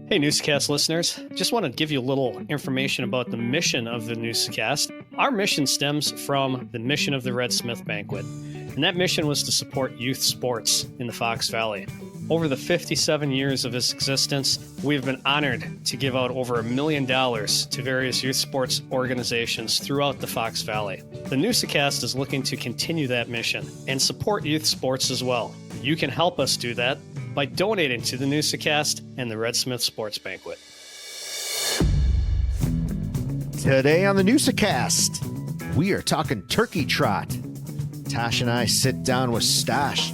Hey, Newsa-Cast listeners. Just want to give you a little information about the mission of the Newsa-Cast. Our mission stems from the mission of the Red Smith Banquet, and that mission was to support youth sports in the Fox Valley. Over the 57 years of its existence, we've been honored to give out over $1 million to various youth sports organizations throughout the Fox Valley. The Newsa-Cast is looking to continue that mission and support youth sports as well. You can help us do that by donating to the Newsa-Cast and the Red Smith Sports Banquet. Today on the Newsa-Cast, we are talking Turkey Trot. Tosh and I sit down with Stosh,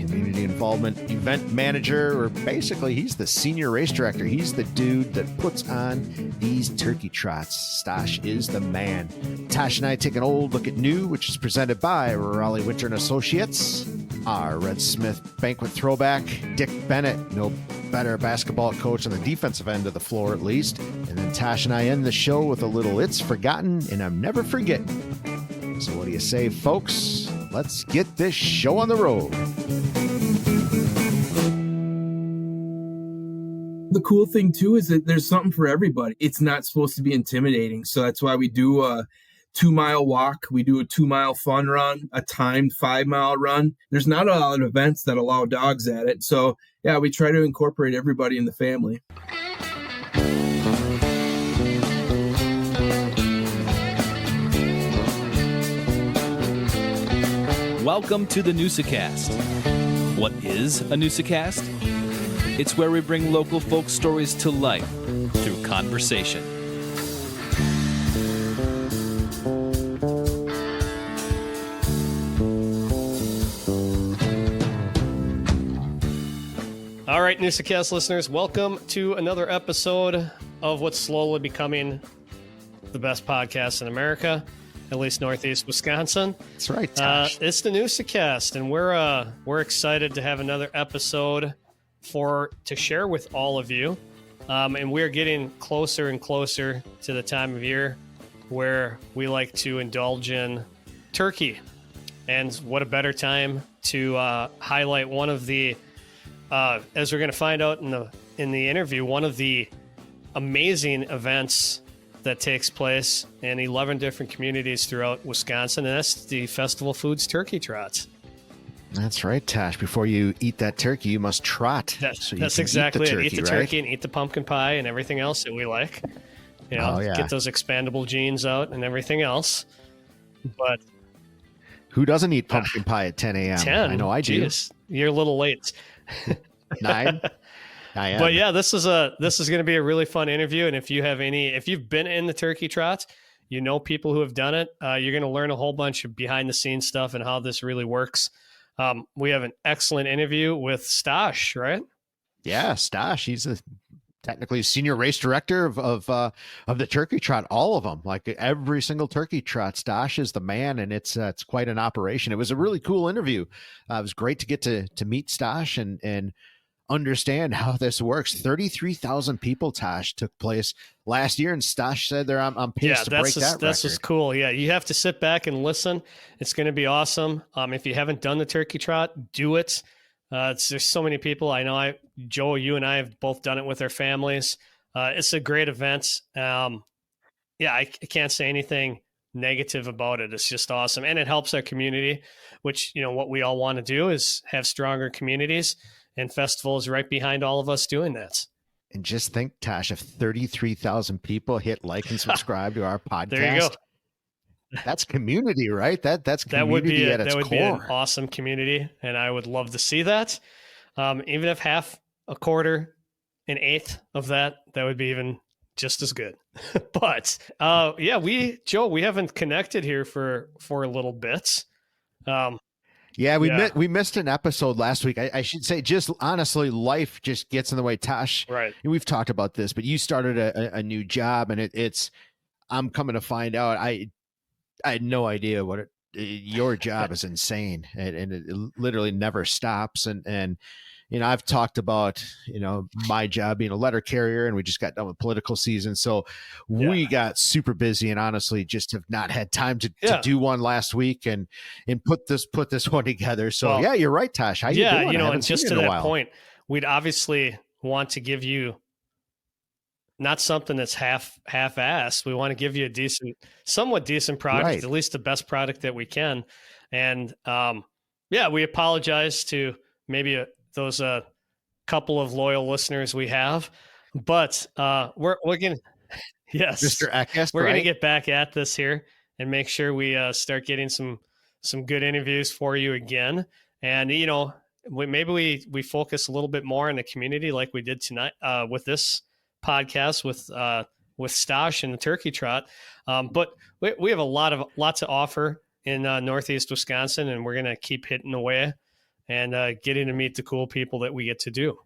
community involvement event manager, or basically he's the senior race director. He's the dude that puts on these turkey trots. Stosh is the man. Tosh and I take an old look at new, which is presented by Raleigh Winter and Associates. Our Red Smith Banquet throwback, Dick Bennett, no better basketball coach on the defensive end of the floor at least. And then Tosh and I end the show with a little It's Forgotten and I'm Never Forgetting. So what do you say, folks? Let's get this show on the road. The cool thing too is that there's something for everybody. It's not supposed to be intimidating. So that's why we do a 2-mile walk. We do a 2-mile fun run, a timed 5-mile run. There's not a lot of events that allow dogs at it. So yeah, we try to incorporate everybody in the family. Welcome to the Newsa-Cast. What is a Newsa-Cast? It's where we bring local folk stories to life through conversation. All right, Newsa-Cast listeners, welcome to another episode of what's slowly becoming the best podcast in America, at least Northeast Wisconsin. That's right, Tosh. It's the Newsa-Cast, and we're excited to have another episode to share with all of you. And we're getting closer and closer to the time of year where we like to indulge in turkey. And what a better time to highlight one of the as we're going to find out in the interview, one of the amazing events that takes place in 11 different communities throughout Wisconsin, and that's the Festival Foods Turkey Trots. That's right, Tosh. Before you eat that turkey, you must trot. That's exactly it. Eat the turkey and eat the pumpkin pie and everything else that we like. You know, get those expandable genes out and everything else. But who doesn't eat pumpkin pie at 10 a.m.? 10? I know I do. You're a little late. 9? I am. But yeah, this is going to be a really fun interview. And if you've been in the turkey trot, you know people who have done it. You're going to learn a whole bunch of behind the scenes stuff and how this really works. We have an excellent interview with Stosh, right? Yeah, Stosh. He's technically senior race director of the turkey trot, all of them, like every single turkey trot. Stosh is the man, and it's quite an operation. It was a really cool interview. It was great to get to meet Stosh and understand how this works. 33,000 people, Tosh, took place last year, and Stosh said I'm pissed to break that record. That's just cool. Yeah, you have to sit back and listen. It's going to be awesome. If you haven't done the turkey trot, do it. There's so many people. I know Joe, you and I have both done it with our families. It's a great event. I can't say anything negative about it. It's just awesome. And it helps our community, which, what we all want to do is have stronger communities, and Festival is right behind all of us doing that. And just think, Tosh, if 33,000 people hit like and subscribe to our podcast, there you go. That's community, right? That's community at its core. That would be an awesome community, and I would love to see that. Even if half, a quarter, an eighth of that would be even just as good. But we haven't connected here for a little bit. We missed an episode last week. I should say, just honestly, life just gets in the way, Tosh. Right. And we've talked about this, but you started a new job, and I'm coming to find out. I had no idea your job is insane, and it literally never stops. And I've talked about, my job being a letter carrier, and we just got done with political season. So we got super busy, and honestly just have not had time to do one last week and put this one together. So you're right, Tosh. How you doing? And just to that point, we'd obviously want to give you not something that's half-assed. We want to give you a somewhat decent product, Right. at least the best product that we can. And we apologize to maybe those couple of loyal listeners we have, but we're gonna yes, Mr. Eckes, we're right? gonna get back at this here and make sure we start getting some good interviews for you again. And maybe we focus a little bit more on the community like we did tonight with this podcast with Stosh and the Turkey Trot. But we have a lot to offer in Northeast Wisconsin, and we're going to keep hitting away and getting to meet the cool people that we get to do.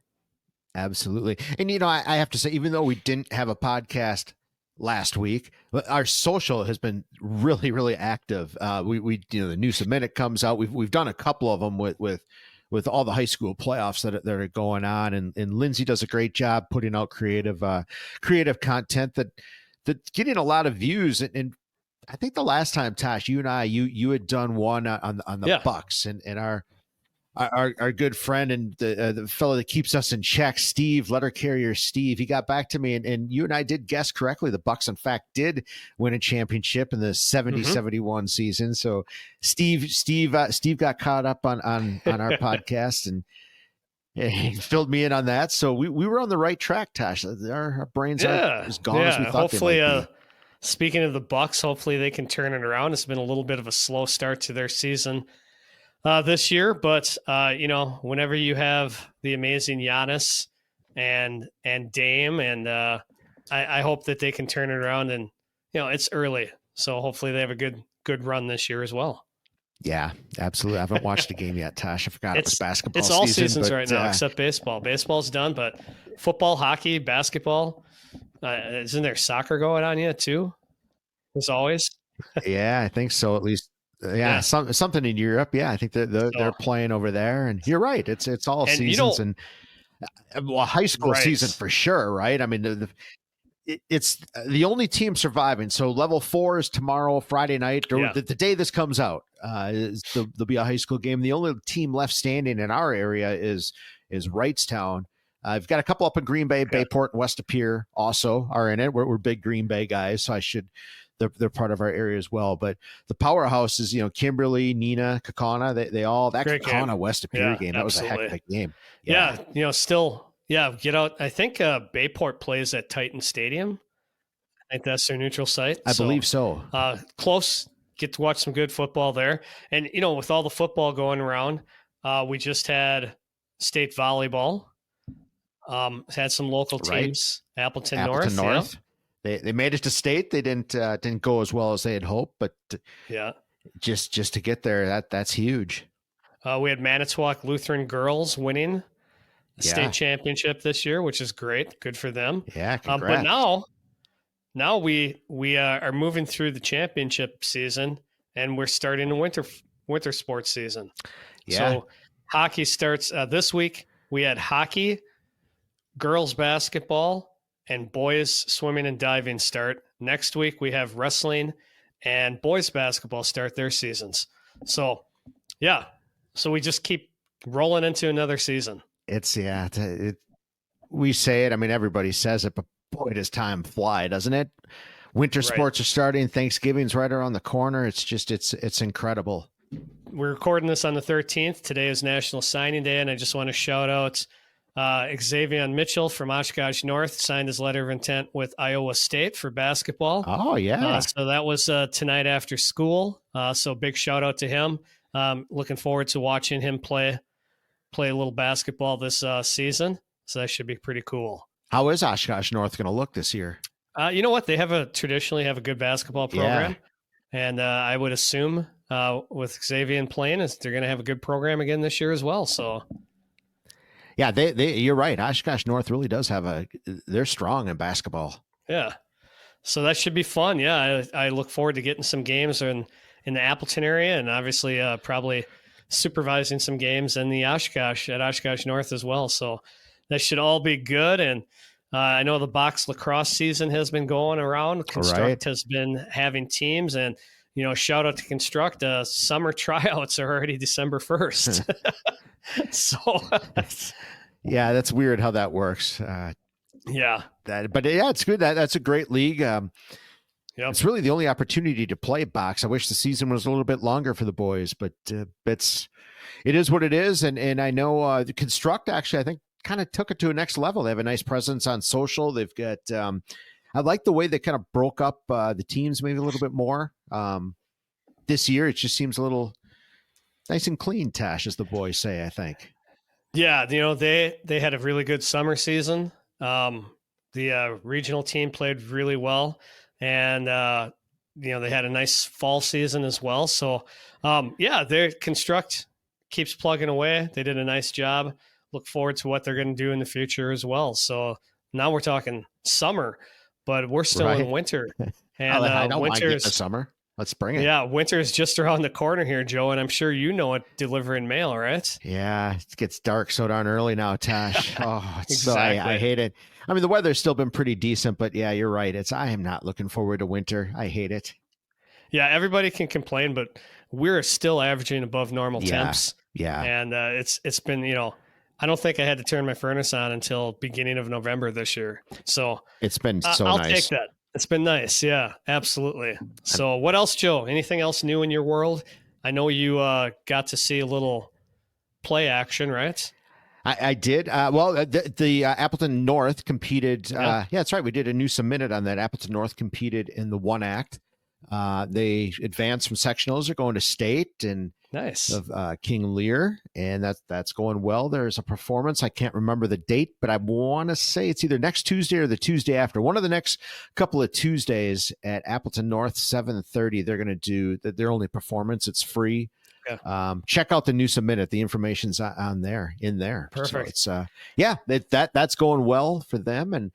Absolutely. And, I have to say, even though we didn't have a podcast last week, our social has been really, really active. We the Newsa Minute comes out. We've done a couple of them with all the high school playoffs that are going on, and Lindsay does a great job putting out creative content that's getting a lot of views. And I think the last time, Tosh, you and I, you had done one on the Bucks, and our good friend and the fellow that keeps us in check, Steve, letter carrier Steve, he got back to me, and you and I did guess correctly. The Bucks, in fact, did win a championship in the 70-71 season. So Steve got caught up on our podcast, and he filled me in on that. So we were on the right track, Tosh. Our brains aren't as gone as we thought. Hopefully, they might be. Speaking of the Bucks, hopefully they can turn it around. It's been a little bit of a slow start to their season this year, but whenever you have the amazing Giannis and Dame, and I hope that they can turn it around. And it's early, so hopefully they have a good run this year as well. Yeah, absolutely. I haven't watched a game yet, Tosh. I forgot it was basketball. It's all season, seasons but, right now except baseball. Baseball's done, but football, hockey, basketball. Isn't there soccer going on yet too? As always. Yeah, I think so. At least, something in Europe. Yeah, I think they're playing over there. And you're right. It's all seasons and high school season for sure, right? I mean, it's the only team surviving. So level 4 is tomorrow, Friday night, or the day this comes out. There'll be a high school game. The only team left standing in our area is Wrightstown. I've got a couple up in Green Bay, Bayport, and West Appear also are in it. We're big Green Bay guys, so they're part of our area as well. But the powerhouse is, Kimberly, Nina, Kaukauna. They all, that Kaukauna West Appear game, that was a heck of a game. Yeah. Get out. I think Bayport plays at Titan Stadium. I think that's their neutral site. I believe so. Close. Get to watch some good football there. And, with all the football going around, we just had state volleyball. Had some local teams, Appleton North. Yeah. They made it to state. They didn't go as well as they had hoped, but just to get there, that's huge. We had Manitowoc Lutheran girls winning the state championship this year, which is great. Good for them. Yeah, congrats. But now we are moving through the championship season, and we're starting the winter sports season. Yeah. So hockey starts this week. We had hockey, girls basketball, and boys swimming and diving start. Next week, we have wrestling and boys basketball start their seasons. So, so we just keep rolling into another season. We say it. I mean, everybody says it, but boy, does time fly, doesn't it? Winter sports are starting. Thanksgiving's right around the corner. It's incredible. We're recording this on the 13th. Today is National Signing Day, and I just want to shout out Xavier Mitchell from Oshkosh North signed his letter of intent with Iowa State for basketball. Oh, yeah. So that was tonight after school. So big shout out to him. Looking forward to watching him play a little basketball this season. So that should be pretty cool. How is Oshkosh North going to look this year? You know what? They traditionally have a good basketball program. And I would assume with Xavier playing, they're going to have a good program again this year as well. So yeah, you're right. Oshkosh North really does they're strong in basketball. Yeah. So that should be fun. Yeah. I look forward to getting some games in the Appleton area, and obviously probably supervising some games in the at Oshkosh North as well. So that should all be good. And I know the box lacrosse season has been going around. Construct has been having teams, and, shout out to Construct. Summer tryouts are already December 1st. So Yeah, that's weird how that works. Yeah. But it's good. That's a great league. Yep. It's really the only opportunity to play box. I wish the season was a little bit longer for the boys, but it is what it is. And I know the Construct actually, I think, kind of took it to a next level. They have a nice presence on social. They've got, I like the way they kind of broke up the teams maybe a little bit more. This year, it just seems a little nice and clean, Tosh, as the boys say, I think. Yeah, they had a really good summer season. The regional team played really well, and they had a nice fall season as well. So, their Construct keeps plugging away. They did a nice job. Look forward to what they're going to do in the future as well. So now we're talking summer, but we're still in winter. And I don't want to get winter's the summer. Let's bring it. Yeah, winter's just around the corner here, Joe, and I'm sure you know it, delivering mail, right? Yeah, it gets dark so darn early now, Tosh. Oh, it's Exactly. I hate it. I mean, the weather's still been pretty decent, but yeah, you're right. I am not looking forward to winter. I hate it. Yeah, everybody can complain, but we're still averaging above normal temps. Yeah. And it's been, I don't think I had to turn my furnace on until beginning of November this year. So it's been so I'll nice. take that. It's been nice. Yeah, absolutely. So what else, Joe? Anything else new in your world? I know you got to see a little play action, right? I did. The Appleton North competed. Yeah, that's right. We did a Newsa Minute on that. Appleton North competed in the one act. They advanced from sectionals. They're going to state and nice of King Lear, and that's going well. There's a performance. I can't remember the date, but I want to say it's either next Tuesday or the Tuesday after. One of the next couple of Tuesdays at Appleton North, 7:30. They're going to do their only performance. It's free. Yeah. Check out the Newsa Minute. The information's on there. In there. Perfect. So it's that's going well for them. And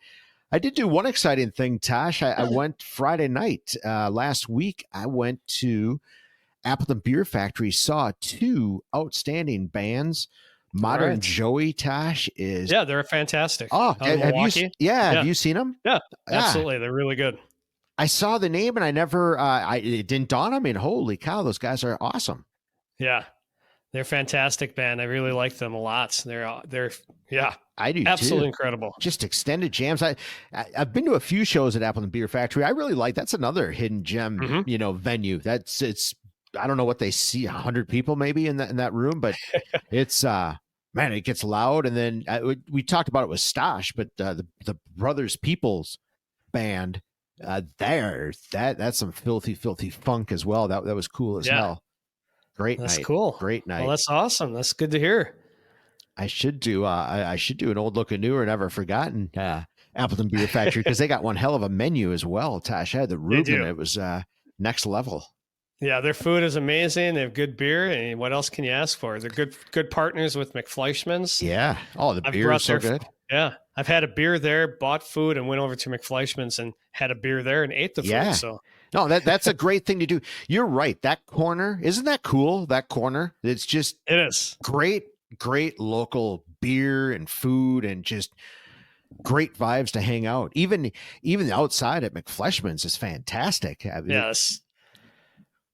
I did do one exciting thing, Tosh. I went Friday night last week. I went to Appleton Beer Factory, saw two outstanding bands. Modern Joey, Tosh is. Yeah, they're fantastic. Oh, have you seen them? Yeah, absolutely. They're really good. I saw the name and I never, it didn't dawn on me. And holy cow, those guys are awesome. Yeah, they're a fantastic band. I really like them a lot. They're I do absolutely too. Incredible. Just extended jams. I've been to a few shows at Appleton Beer Factory. I really like. That's another hidden gem, venue. It's. I don't know what they see, 100 people maybe in that room, but it's man, it gets loud. And then we talked about it with Stosh, but the Brothers Peoples band that's some filthy funk as well. That was cool as hell. Great that's night. Cool. Great night. Well, that's awesome. That's good to hear. I should do an old looking new or never forgotten Appleton Beer Factory because they got one hell of a menu as well. Tosh, I had the Reuben. It was next level. Yeah, their food is amazing. They have good beer, and what else can you ask for? They're good partners with McFleischmann's. Yeah. Oh, the beer is so good. Yeah, I've had a beer there, bought food, and went over to McFleischmann's and had a beer there and ate the food. So no, that's a great thing to do. You're right. That corner, isn't that cool? That corner, it is great local beer and food and just great vibes to hang out. Even outside at McFleischmann's is fantastic. I mean, yes.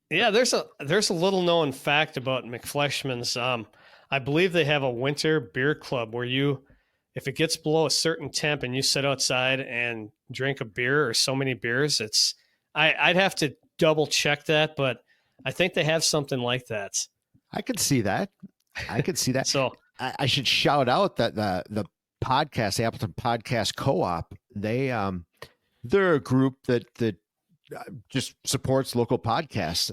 Yeah, there's a little known fact about McFleischmann's. I believe they have a winter beer club where if it gets below a certain temp and you sit outside and drink a beer or so many beers, I'd have to double check that, but I think they have something like that. I could see that. So I should shout out that the podcast, the Appleton Podcast Co-op, they're a group that just supports local podcasts.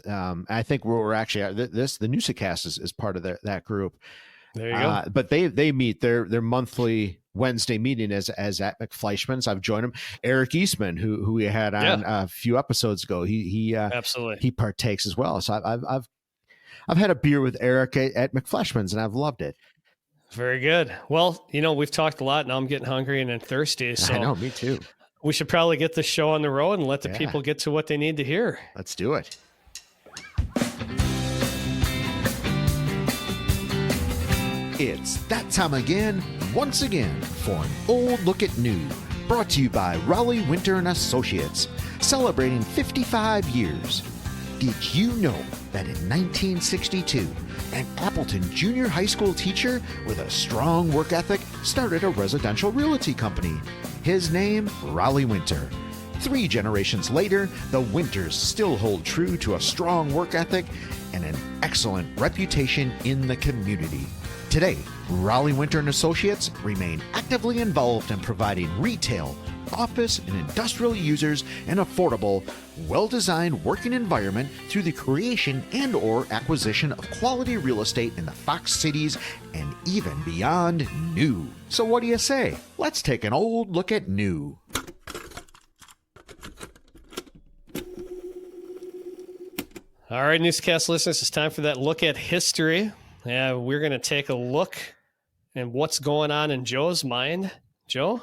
I think we're actually the Newsa-Cast is part of that group. There you go. But they meet their monthly Wednesday meeting as at McFleischmann's. I've joined them. Eric Eastman, who we had on a few episodes ago, he absolutely he partakes as well. So I've had a beer with Eric at McFleischmann's and I've loved it. Very good. Well, we've talked a lot. Now I'm getting hungry and thirsty. So I know, me too. We should probably get the show on the road and let the people get to what they need to hear. Let's do it. It's that time again, once again, for an old look at new, brought to you by Raleigh Winter and Associates, celebrating 55 years. Did you know that in 1962, an Appleton junior high school teacher with a strong work ethic started a residential realty company. His name, Raleigh Winter. 3 generations later, the Winters still hold true to a strong work ethic and an excellent reputation in the community. Today, Raleigh Winter and Associates remain actively involved in providing retail, office, and industrial users an affordable, well-designed working environment through the creation and/or acquisition of quality real estate in the Fox cities and even beyond new. So what do you say? Let's take an old look at new. All right, Newsa-Cast listeners, it's time for that look at history. Yeah, we're going to take a look at what's going on in Joe's mind. Joe,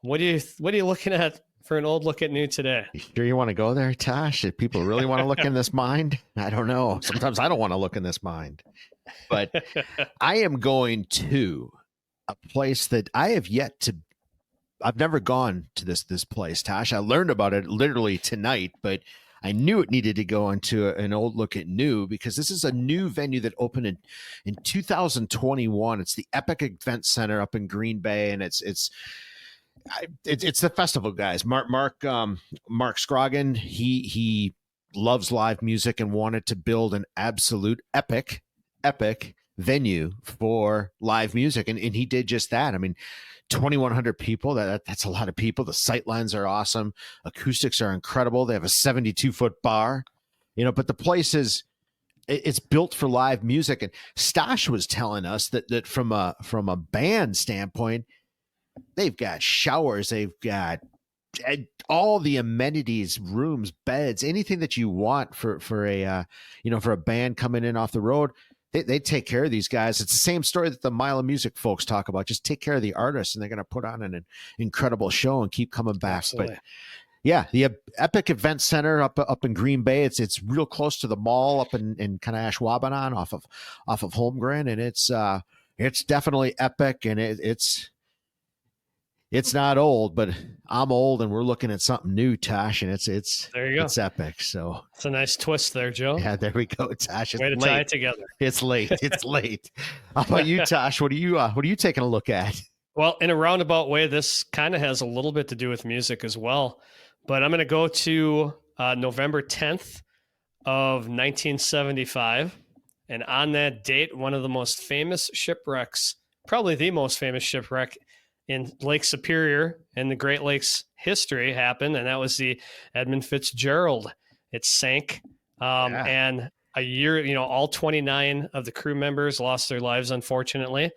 what are you looking at for an old look at new today? You sure you want to go there, Tosh? If people really want to look in this mind? I don't know. Sometimes I don't want to look in this mind. But I am going to a place that I have yet to. I've never gone to this place, Tosh. I learned about it literally tonight, but I knew it needed to go into an old look at new because this is a new venue that opened in 2021. It's the Epic Event Center up in Green Bay, and it's the festival, guys. Mark Scroggin, he loves live music and wanted to build an absolute epic venue for live music, and he did just that. I mean, 2,100 people, that's a lot of people. The sight lines are awesome. Acoustics are incredible. They have a 72-foot bar, but the place it's built for live music. And Stosh was telling us that from a band standpoint, they've got showers, they've got all the amenities, rooms, beds, anything that you want for a band coming in off the road. They take care of these guys. It's the same story that the Mile of Music folks talk about. Just take care of the artists, and they're going to put on an incredible show and keep coming back. Absolutely. But yeah, the Epic Event Center up in Green Bay. It's real close to the mall up in kind of Ashwaubenon off of Holmgren, and it's definitely epic, and it's not old, but I'm old, and we're looking at something new, Tosh, and it's there you go. It's epic. So it's a nice twist there, Joe. Yeah, there we go, Tosh. It's way to late. tie it together. It's late. It's late. How about you, Tosh? What are you taking a look at? Well, in a roundabout way, this kind of has a little bit to do with music as well. But I'm going to go to November 10th of 1975, and on that date, one of the most famous shipwrecks, probably the most famous shipwreck in Lake Superior in the Great Lakes history happened, and that was the Edmund Fitzgerald. It sank, and a year, all 29 of the crew members lost their lives, unfortunately.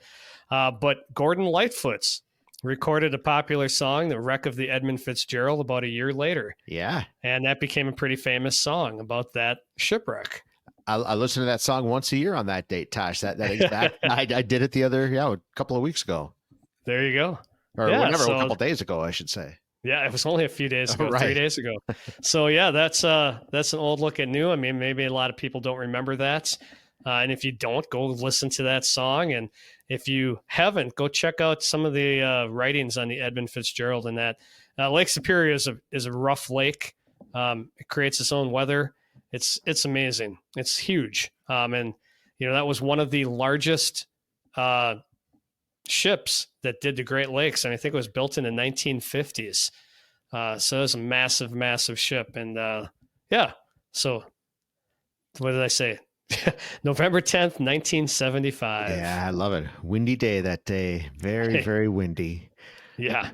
But Gordon Lightfoot's recorded a popular song, The Wreck of the Edmund Fitzgerald, about a year later. Yeah. And that became a pretty famous song about that shipwreck. I listen to that song once a year on that date, Tosh. That exact, I did it a couple of weeks ago. There you go. Or a couple of days ago, I should say. Yeah, it was only a few days ago, right. 3 days ago. So yeah, that's an old look at new. I mean, maybe a lot of people don't remember that. And if you don't, go listen to that song. And if you haven't, go check out some of the writings on the Edmund Fitzgerald and that. Lake Superior is a rough lake. It creates its own weather. It's amazing. It's huge. And that was one of the largest ships that did the Great Lakes, and I think it was built in the 1950s. So it was a massive, massive ship. And so what did I say? November 10th, 1975. Yeah, I love it. Windy day that day. Very, very windy. Yeah.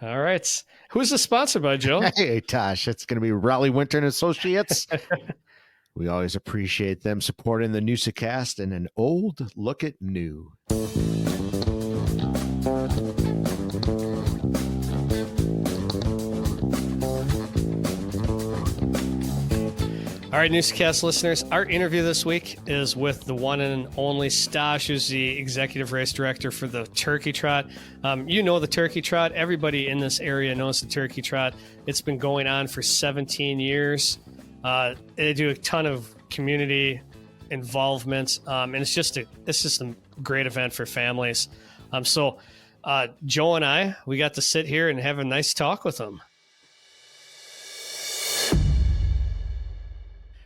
All right. Who's the sponsor by, Joe? Hey, Tosh. It's going to be Raleigh Winter and Associates. We always appreciate them supporting the Newsa-Cast and an old look at new. All right, Newsa-Cast listeners, our interview this week is with the one and only Stosh, who's the executive race director for the Turkey Trot. The Turkey Trot. Everybody in this area knows the Turkey Trot. It's been going on for 17 years. They do a ton of community involvement, and it's just a great event for families. So Joe and I, we got to sit here and have a nice talk with them.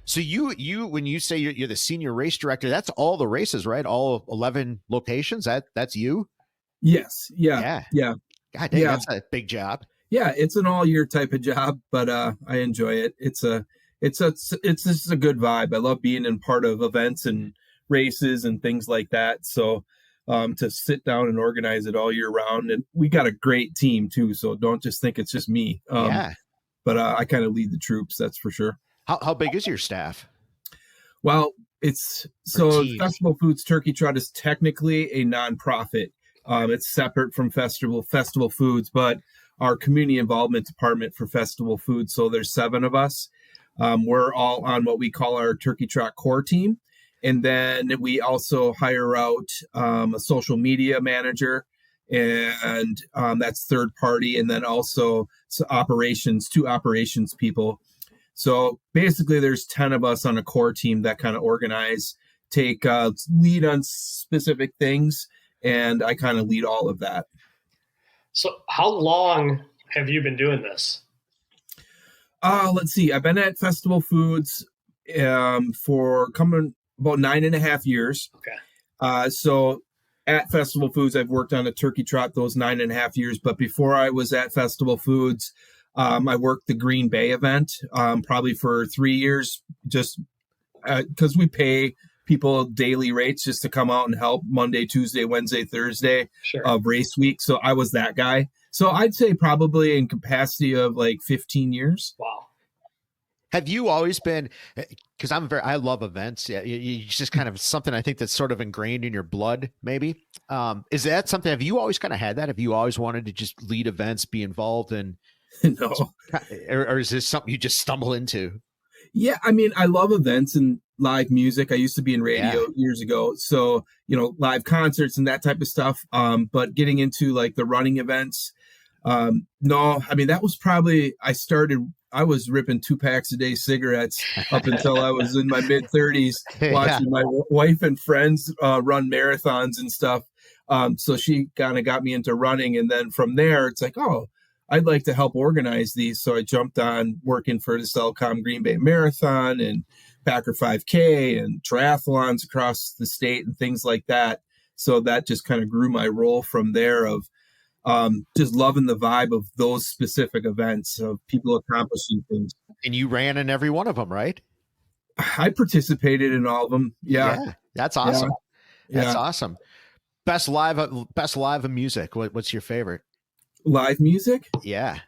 So you when you say you're the senior race director, that's all the races, right? All 11 locations. That's you. Yes. Yeah. Yeah. Yeah. God dang, Yeah. that's a big job. Yeah. It's an all year type of job, but I enjoy it. It's just a good vibe. I love being in part of events and races and things like that. So to sit down and organize it all year round, and we got a great team too. So don't just think it's just me. Yeah. But I kind of lead the troops. That's for sure. How big is your staff? Well, it's so team. Festival Foods Turkey Trot is technically a nonprofit. It's separate from Festival Foods, but our community involvement department for Festival Foods. So there's 7 of us. We're all on what we call our Turkey Trot core team. And then we also hire out a social media manager, and that's third party. And then also 2 operations people. So basically there's 10 of us on a core team that kind of organize, take lead on specific things. And I kind of lead all of that. So how long have you been doing this? Let's see. I've been at Festival Foods for coming about 9.5 years. Okay. So at Festival Foods, I've worked on a turkey trot those 9.5 years. But before I was at Festival Foods, I worked the Green Bay event probably for 3 years, just because we pay people daily rates just to come out and help Monday, Tuesday, Wednesday, Thursday of race week. So I was that guy. So I'd say probably in capacity of like 15 years. Wow. Have you always been, because I love events. Yeah, it's just kind of something I think that's sort of ingrained in your blood, maybe. Is that something, have you always kind of had that? Have you always wanted to just lead events, be involved in? No. Or is this something you just stumble into? Yeah, I mean, I love events and live music. I used to be in radio years ago. So, live concerts and that type of stuff. But getting into like the running events, no, I mean, that was probably, I was ripping 2 packs a day cigarettes up until I was in my mid 30s, watching my wife and friends run marathons and stuff. So she kind of got me into running. And then from there, it's like, oh, I'd like to help organize these. So I jumped on working for the Celcom Green Bay Marathon and Packer 5K and triathlons across the state and things like that. So that just kind of grew my role from there of just loving the vibe of those specific events of people accomplishing things. And you ran in every one of them, right? I participated in all of them. Yeah. That's awesome. Yeah. That's awesome. Best live of music. What's your favorite? Live music? Yeah.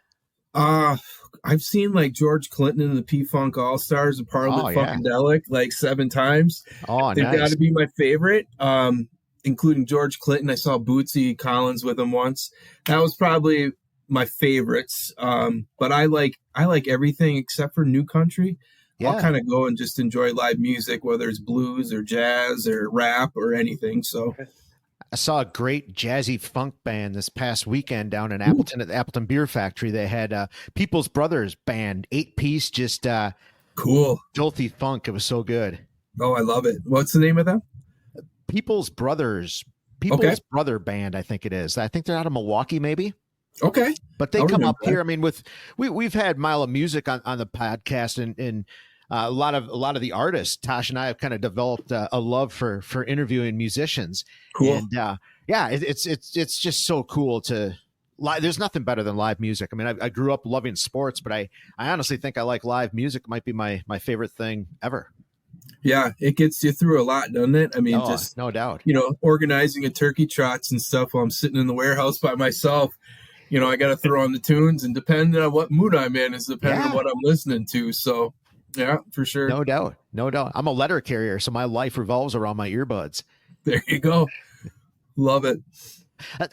I've seen like George Clinton and the P-Funk All-Stars of Parliament Funkadelic like 7 times. Oh, They've nice. got to be my favorite, including George Clinton. I saw Bootsy Collins with him once. That was probably my favorites. But I like everything except for new country. Yeah. I'll kind of go and just enjoy live music, whether it's blues or jazz or rap or anything. So I saw a great jazzy funk band this past weekend down in Appleton at the Appleton Beer Factory. They had People's Brothers Band, 8-piece, just cool, filthy funk. It was so good. Oh, I love it. What's the name of them? People's Brother Band, I think it is. I think they're out of Milwaukee, maybe. Okay, but they come up here. I mean, we've had Mile of Music on the podcast, and a lot of the artists. Tosh and I have kind of developed a love for interviewing musicians. Cool. And it's just so cool to. There's nothing better than live music. I mean, I grew up loving sports, but I honestly think I like live music. Might be my favorite thing ever. Yeah, it gets you through a lot, doesn't it? I mean, no doubt. Organizing a turkey trots and stuff while I'm sitting in the warehouse by myself. I got to throw on the tunes, and depending on what mood I'm in is depending on what I'm listening to. So, yeah, for sure. No doubt. I'm a letter carrier, so my life revolves around my earbuds. There you go. Love it.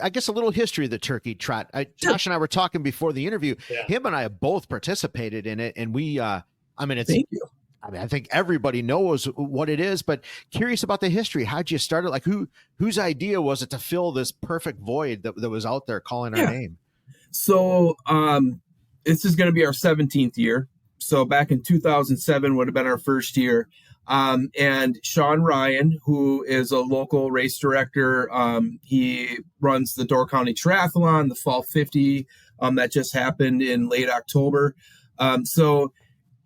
I guess a little history of the turkey trot. Tosh and I were talking before the interview. Yeah. Him and I have both participated in it, and we. Thank you. I think everybody knows what it is, but curious about the history. How'd you start it? Like whose idea was it to fill this perfect void that was out there calling our name? So this is going to be our 17th year. So back in 2007 would have been our first year. And Sean Ryan, who is a local race director, he runs the Door County Triathlon, the Fall 50 that just happened in late October. So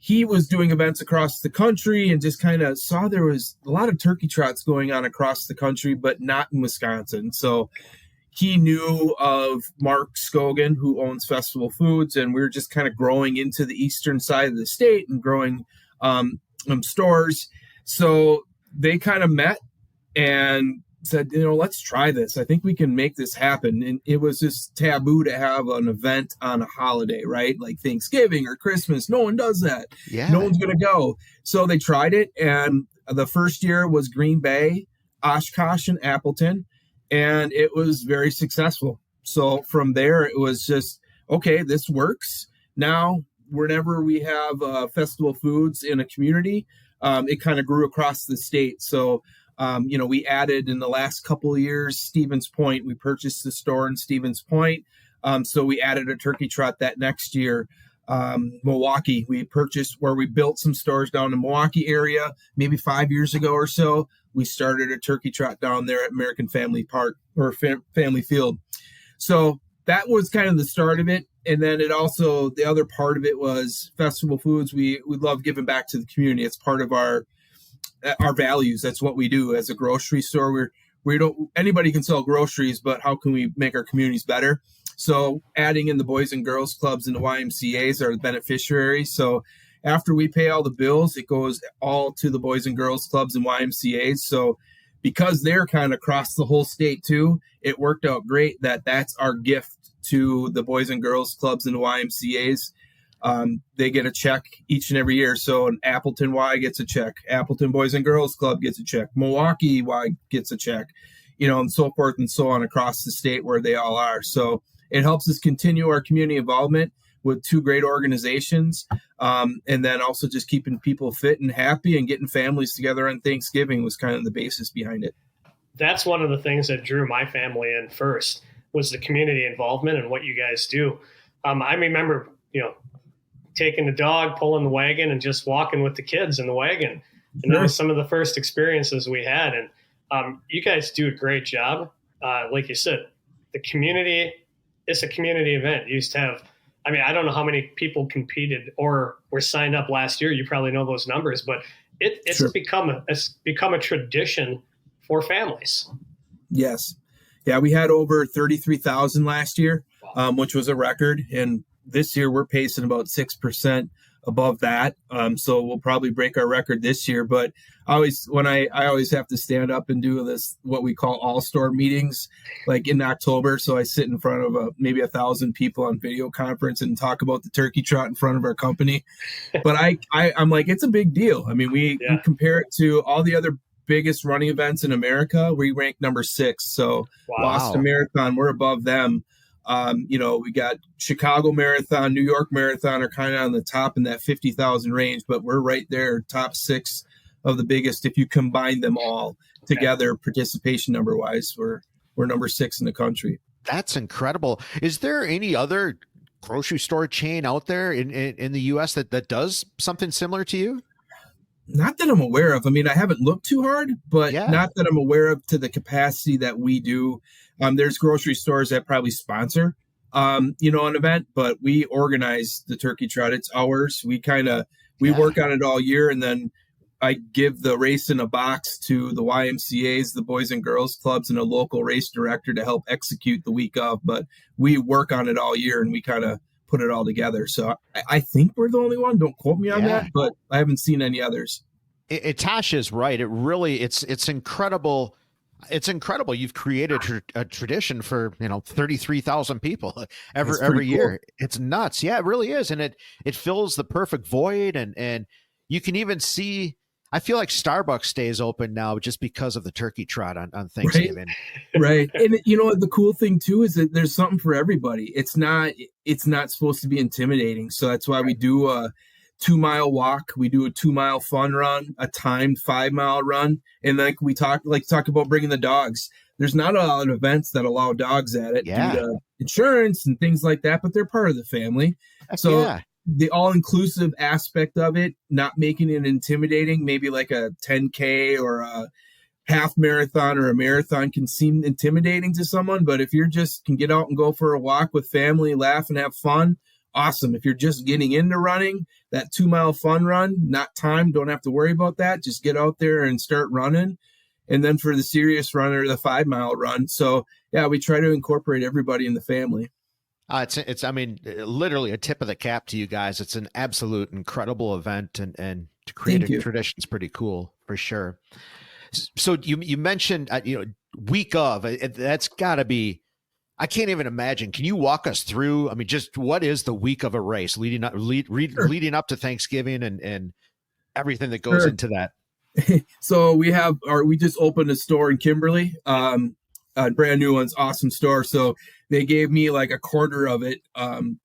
he was doing events across the country and just kind of saw there was a lot of turkey trots going on across the country, but not in Wisconsin. So he knew of Mark Scogan, who owns Festival Foods, and we were just kind of growing into the eastern side of the state and growing stores. So they kind of met and said, let's try this. I think we can make this happen. And it was just taboo to have an event on a holiday, right? Like Thanksgiving or Christmas. No one does that. Yeah. No one's going to go. So they tried it. And the first year was Green Bay, Oshkosh, and Appleton. And it was very successful. So from there, it was just, okay, this works. Now, whenever we have Festival Foods in a community, it kind of grew across the state. So we added in the last couple of years, Stevens Point. We purchased the store in Stevens Point. So we added a Turkey Trot that next year. Milwaukee, we purchased where we built some stores down in the Milwaukee area, maybe 5 years ago or so. We started a Turkey Trot down there at American Family Park or Family Field. So that was kind of the start of it. And then it also, the other part of it was Festival Foods. We love giving back to the community. It's part of our values. That's what we do as a grocery store. Anybody can sell groceries, but how can we make our communities better? So adding in the Boys and Girls Clubs and the YMCAs are the beneficiaries. So after we pay all the bills, it goes all to the Boys and Girls Clubs and YMCAs. So because they're kind of across the whole state too, it worked out great that's our gift to the Boys and Girls Clubs and the YMCAs. They get a check each and every year. So an Appleton Y gets a check. Appleton Boys and Girls Club gets a check. Milwaukee Y gets a check, and so forth and so on across the state where they all are. So it helps us continue our community involvement with two great organizations. And then also just keeping people fit and happy and getting families together on Thanksgiving was kind of the basis behind it. That's one of the things that drew my family in first was the community involvement and what you guys do. I remember, taking the dog, pulling the wagon, and just walking with the kids in the wagon. And that was some of the first experiences we had. And you guys do a great job. Like you said, the community, it's a community event. You used to have, I don't know how many people competed or were signed up last year. You probably know those numbers, but it's Sure. become a tradition for families. Yes. Yeah, we had over 33,000 last year, which was a record. And this year we're pacing about 6% above that. So we'll probably break our record this year. But I always have to stand up and do this, what we call all-store meetings, like in October. So I sit in front of maybe 1,000 people on video conference and talk about the Turkey Trot in front of our company. But I'm like, it's a big deal. We compare it to all the other biggest running events in America. We rank number 6. So Boston Marathon, we're above them. We got Chicago Marathon, New York Marathon are kind of on the top in that 50,000 range, but we're right there, top 6 of the biggest. If you combine them all together, participation number wise, we're number 6 in the country. That's incredible. Is there any other grocery store chain out there in the U.S. that does something similar to you? Not that I'm aware of. I haven't looked too hard, but not that I'm aware of to the capacity that we do. There's grocery stores that probably sponsor, an event, but we organize the Turkey Trot. It's ours. We work on it all year, and then I give the race in a box to the YMCAs, the Boys and Girls Clubs, and a local race director to help execute the week of. But we work on it all year, and we kind of put it all together. So I think we're the only one. Don't quote me on that, but I haven't seen any others. Tosh is right. It's incredible. It's incredible. You've created a tradition for 33,000 people every year. Cool. It's nuts. Yeah, it really is, and it fills the perfect void. And you can even see. I feel like Starbucks stays open now just because of the Turkey Trot on Thanksgiving. Right. And the cool thing too is that there's something for everybody. It's not supposed to be intimidating. So that's why we do a 2-mile walk. We do a 2-mile fun run, a timed 5-mile run. And talk about bringing the dogs. There's not a lot of events that allow dogs at it due to insurance and things like that, but they're part of the family. The all-inclusive aspect of it, not making it intimidating, maybe like a 10K or a half marathon or a marathon can seem intimidating to someone. But if you're just can get out and go for a walk with family, laugh and have fun, awesome. If you're just getting into running, that 2-mile fun run, not timed, don't have to worry about that. Just get out there and start running. And then for the serious runner, the 5 mile run. So yeah, we try to incorporate everybody in the family. It's, I mean, literally a tip of the cap to you guys. It's an absolute incredible event, and to create a tradition is pretty cool for sure. So you mentioned, week of, that's gotta be, I can't even imagine. Can you walk us through? I mean, just what is the week of a race leading up to Thanksgiving and everything that goes into that? So we just opened a store in Kimberly, a brand new one's awesome store. So they gave me like a quarter of it,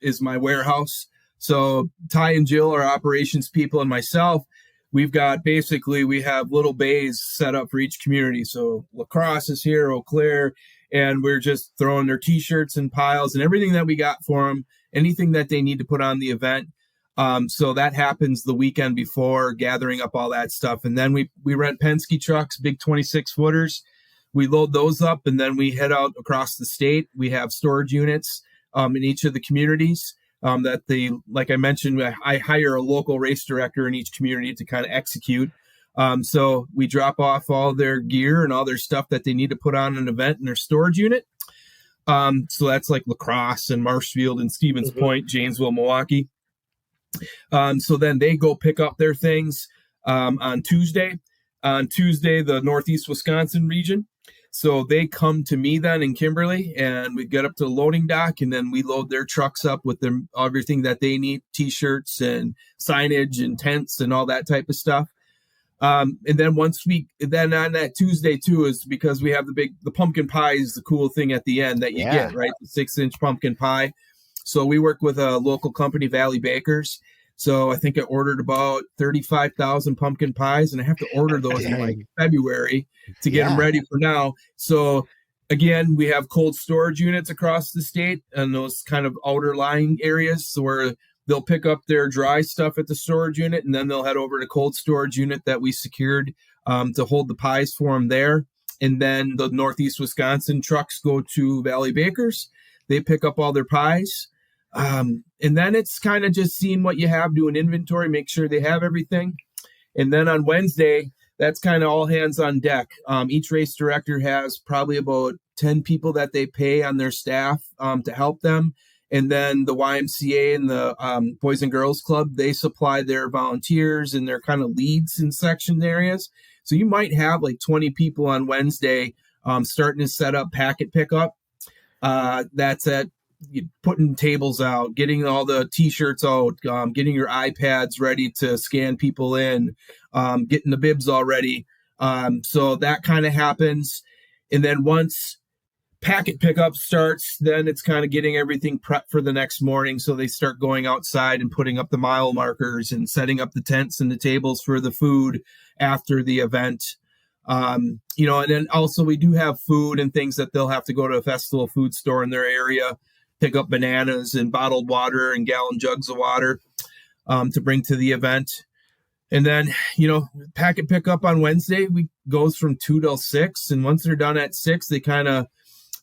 is my warehouse. So Ty and Jill, our operations people, and myself, we have little bays set up for each community. So La Crosse is here, Eau Claire, and we're just throwing their t-shirts and piles and everything that we got for them, anything that they need to put on the event. So that happens the weekend before, gathering up all that stuff. And then we rent Penske trucks, big 26 footers. We load those up, and then we head out across the state. We have storage units in each of the communities like I mentioned, I hire a local race director in each community to kind of execute. So we drop off all their gear and all their stuff that they need to put on an event in their storage unit. So that's like La Crosse and Marshfield and Stevens Point, Janesville, Milwaukee. So then they go pick up their things on Tuesday. On Tuesday, the Northeast Wisconsin region. So they come to me then in Kimberly, and we get up to the loading dock, and then we load their trucks up with everything that they need, t-shirts and signage and tents and all that type of stuff. And then on that Tuesday too, is because we have the pumpkin pie is the cool thing at the end that you get, right? The 6-inch pumpkin pie. So we work with a local company, Valley Bakers. So I think I ordered about 35,000 pumpkin pies, and I have to order those in like February to get them ready for now. So again, we have cold storage units across the state and those kind of outer lying areas, so where they'll pick up their dry stuff at the storage unit, and then they'll head over to cold storage unit that we secured to hold the pies for them there. And then the Northeast Wisconsin trucks go to Valley Bakers. They pick up all their pies. And then it's kind of just seeing what you have, doing inventory, make sure they have everything. And then on Wednesday, that's kind of all hands on deck. Each race director has probably about 10 people that they pay on their staff to help them. And then the YMCA and the Boys and Girls Club, they supply their volunteers and their kind of leads in section areas. So you might have like 20 people on Wednesday starting to set up packet pickup. That's at putting tables out, getting all the t-shirts out, getting your iPads ready to scan people in, getting the bibs all ready. So that kind of happens. And then once packet pickup starts, then it's kind of getting everything prepped for the next morning. So they start going outside and putting up the mile markers and setting up the tents and the tables for the food after the event. And then also we do have food and things that they'll have to go to a festival food store in their area, pick up bananas and bottled water and gallon jugs of water to bring to the event. And then, packet pickup on Wednesday, we goes from 2 till 6. And once they're done at 6, they kind of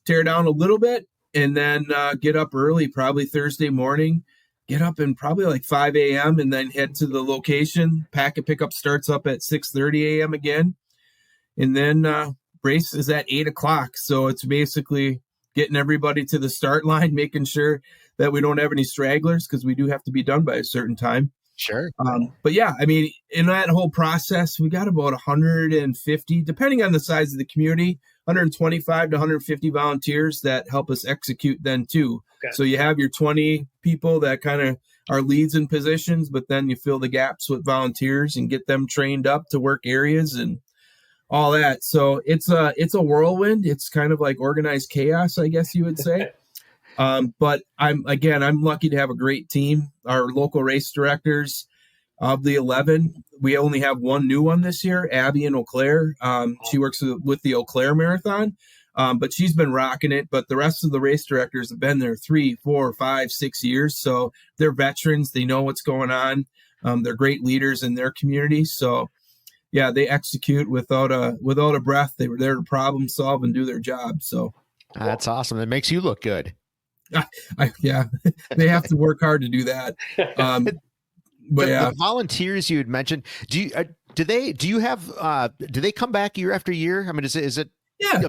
tear down a little bit and then get up early, probably Thursday morning, get up in probably like 5 a.m. and then head to the location. Packet pickup starts up at 6:30 a.m. again. And then race is at 8 o'clock. So it's basically getting everybody to the start line, making sure that we don't have any stragglers, because we do have to be done by a certain time. Sure. But yeah, I mean, in that whole process, we got about 150, depending on the size of the community, 125 to 150 volunteers that help us execute then too. Okay. So you have your 20 people that kind of are leads in positions, but then you fill the gaps with volunteers and get them trained up to work areas and all that. So it's a whirlwind. It's kind of like organized chaos, I guess you would say. But I'm lucky to have a great team. Our local race directors, of the 11, we only have one new one this year, Abby in Eau Claire. She works with the Eau Claire Marathon, but she's been rocking it. But the rest of the race directors have been there 3, 4, 5, 6 years. So they're veterans. They know what's going on. They're great leaders in their community. So yeah, they execute without a breath. They were there to problem solve and do their job. So that's awesome. It makes you look good. Yeah, they have to work hard to do that. But yeah, the volunteers you had mentioned, Do they come back year after year? I mean, is it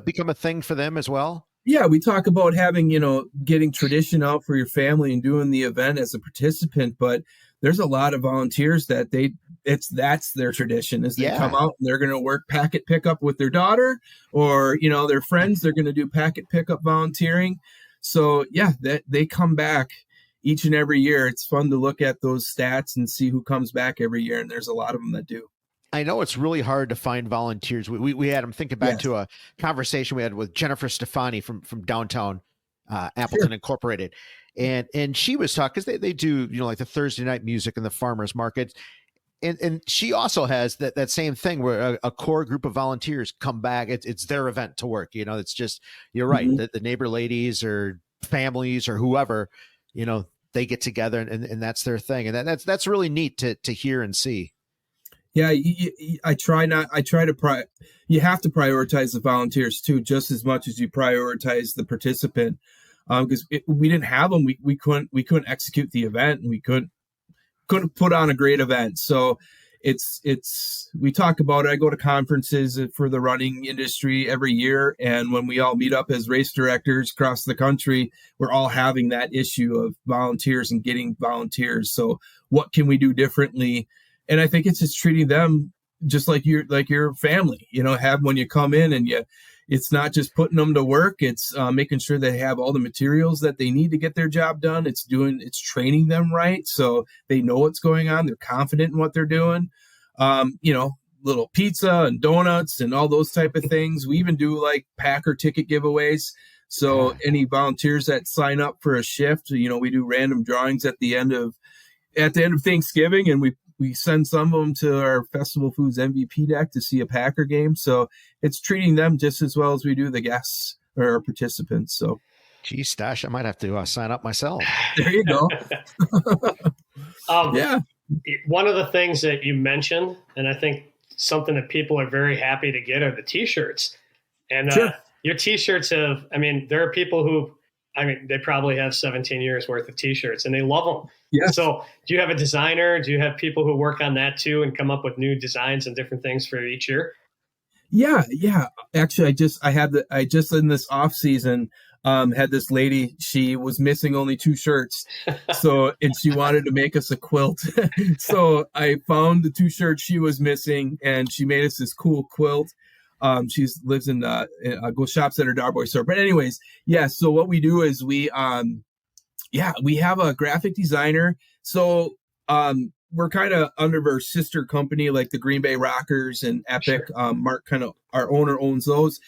become a thing for them as well? Yeah, we talk about having, getting tradition out for your family and doing the event as a participant, but there's a lot of volunteers that that's their tradition is they come out and they're going to work packet pickup with their daughter or, their friends, they're going to do packet pickup volunteering. So they come back each and every year. It's fun to look at those stats and see who comes back every year. And there's a lot of them that do. I know it's really hard to find volunteers. We had, I'm thinking back to a conversation we had with Jennifer Stefani from downtown Appleton Incorporated. And she was talking, because they do, like the Thursday night music and the farmers market. And she also has that same thing where a core group of volunteers come back. It's their event to work. It's just, you're right. Mm-hmm. The neighbor ladies or families or whoever, they get together and that's their thing. And that's really neat to hear and see. Yeah, you have to prioritize the volunteers too, just as much as you prioritize the participant. Because we didn't have them, we couldn't execute the event, and we couldn't put on a great event. So we talk about it. I go to conferences for the running industry every year, and when we all meet up as race directors across the country, we're all having that issue of volunteers and getting volunteers. So what can we do differently? And I think it's just treating them just like your family, when you come in and it's not just putting them to work. It's making sure they have all the materials that they need to get their job done. It's training them right. So they know what's going on. They're confident in what they're doing. Little pizza and donuts and all those type of things. We even do like Packer ticket giveaways. So any volunteers that sign up for a shift, we do random drawings at the end of Thanksgiving, and we send some of them to our Festival Foods MVP deck to see a Packer game. So it's treating them just as well as we do the guests or our participants. So, geez, Stosh, I might have to sign up myself. There you go. One of the things that you mentioned, and I think something that people are very happy to get, are the T-shirts. And your T-shirts there are people who, they probably have 17 years worth of T-shirts and they love them. Yeah. So do you have a designer? Do you have people who work on that too and come up with new designs and different things for each year? Yeah. Actually, I just in this off season, had this lady, she was missing only 2 shirts. And she wanted to make us a quilt. So I found the 2 shirts she was missing and she made us this cool quilt. She lives in shops at her Darboy store. But anyways, so what we do is we have a graphic designer. So we're kind of under our sister company, like the Green Bay Rockers and Epic. Sure. Mark, kind of our owner, owns those.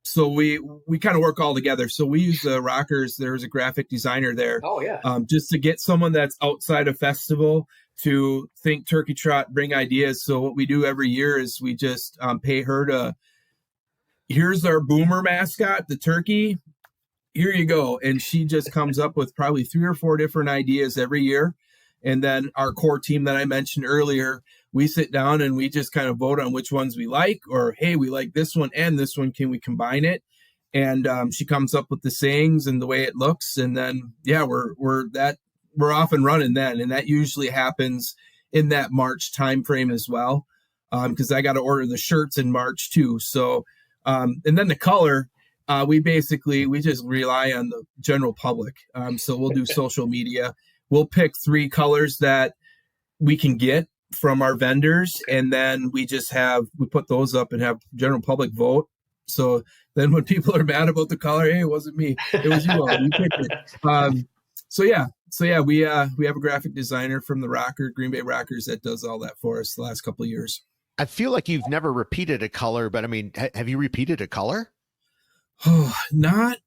So we kind of work all together. So we use the Rockers. There's a graphic designer there. Oh yeah. Just to get someone that's outside of festival to think Turkey Trot, bring ideas. So what we do every year is we just pay her here's our boomer mascot, the turkey. Here you go. And she just comes up with probably 3 or 4 different ideas every year. And then our core team that I mentioned earlier, we sit down and we just kind of vote on which ones we like, or, hey, we like this one and this one. Can we combine it? And she comes up with the sayings and the way it looks. And then, we're off and running then. And that usually happens in that March timeframe as well. Because I got to order the shirts in March too. So, and then the color, we just rely on the general public. So we'll do social media. We'll pick 3 colors that we can get from our vendors. And then we put those up and have general public vote. So then when people are mad about the color, hey, it wasn't me, it was you all. You picked it. We have a graphic designer from the Green Bay Rockers that does all that for us the last couple of years. I feel like you've never repeated a color, but have you repeated a color? Oh, not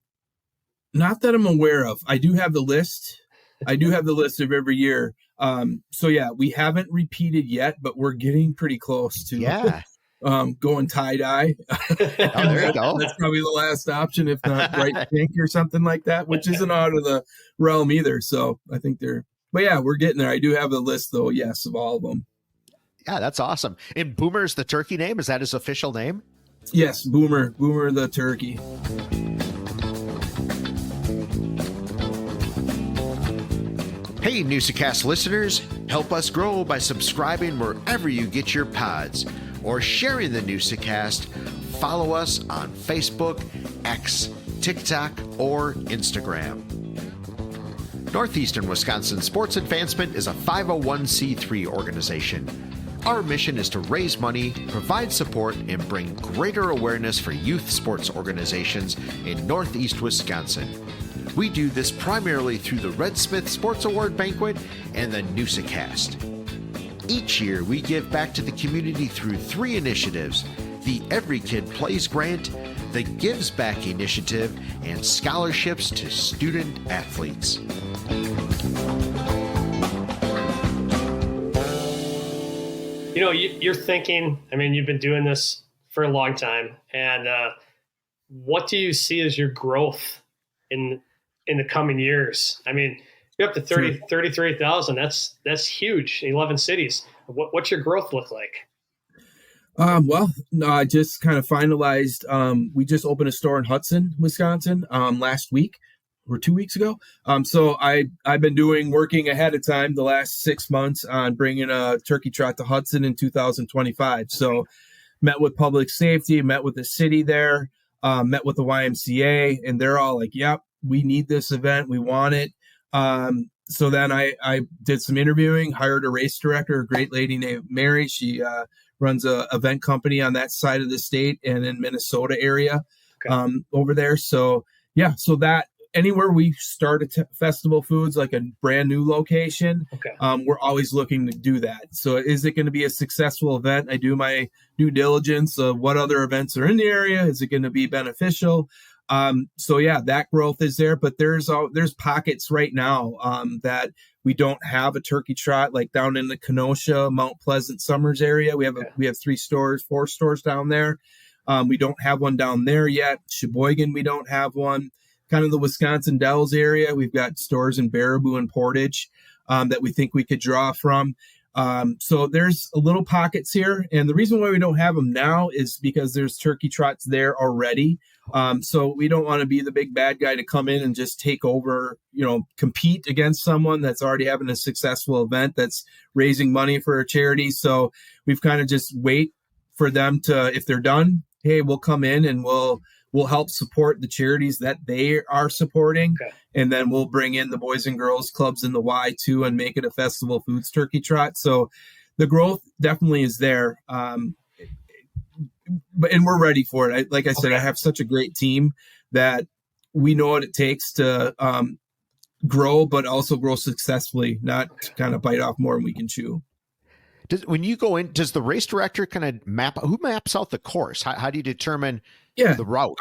that I'm aware of. I do have the list. Of every year. We haven't repeated yet, but we're getting pretty close to going tie-dye. There you go. That's probably the last option, if not bright pink or something like that, which isn't out of the realm either. So I think we're getting there. I do have a list though. Yes. Of all of them. Yeah, that's awesome. And Boomer's the turkey name. Is that his official name? Yes. Boomer the turkey. Hey, Newsa-Cast listeners. Help us grow by subscribing wherever you get your pods or sharing the Newsa-Cast. Follow us on Facebook, X, TikTok, or Instagram. Northeastern Wisconsin Sports Advancement is a 501c3 organization. Our mission is to raise money, provide support, and bring greater awareness for youth sports organizations in Northeast Wisconsin. We do this primarily through the Red Smith Sports Award Banquet and the Newsa-Cast. Each year, we give back to the community through 3 initiatives: the Every Kid Plays Grant, the Gives Back Initiative, and scholarships to student athletes. You know, you're thinking, I mean, you've been doing this for a long time, and what do you see as your growth in the coming years? I mean, you're up to 33,000. That's huge. 11 cities. What's your growth look like? Well, no, I just kind of finalized. We just opened a store in Hudson, Wisconsin, last week or 2 weeks ago. So I've been working ahead of time the last 6 months on bringing a Turkey Trot to Hudson in 2025. So met with public safety, met with the city there, met with the YMCA, and they're all like, yep, we need this event. We want it. So then I did some interviewing, hired a race director, a great lady named Mary. She runs a event company on that side of the state and in Minnesota area, over there. So yeah, so that anywhere we start Festival Foods, like a brand new location, we're always looking to do that. So is it going to be a successful event? I do my due diligence of what other events are in the area. Is it going to be beneficial? So yeah, that growth is there, but there's pockets right now, that we don't have a Turkey Trot, like down in the Kenosha, Mount Pleasant, Summers area. We have 4 stores down there. We don't have one down there yet. Sheboygan, we don't have one. Kind of the Wisconsin Dells area, we've got stores in Baraboo and Portage, that we think we could draw from. So there's a little pockets here. And the reason why we don't have them now is because there's Turkey Trots there already. So we don't want to be the big bad guy to come in and just take over, compete against someone that's already having a successful event that's raising money for a charity. So we've kind of just wait for them to, if they're done, hey, we'll come in and we'll help support the charities that they are supporting. And then we'll bring in the Boys and Girls Clubs in the Y too and make it a Festival Foods Turkey Trot. So the growth definitely is there. And we're ready for it. Like I said, I have such a great team that we know what it takes to grow, but also grow successfully, not kind of bite off more than we can chew. When you go in, does the race director kind of who maps out the course? How do you determine the route?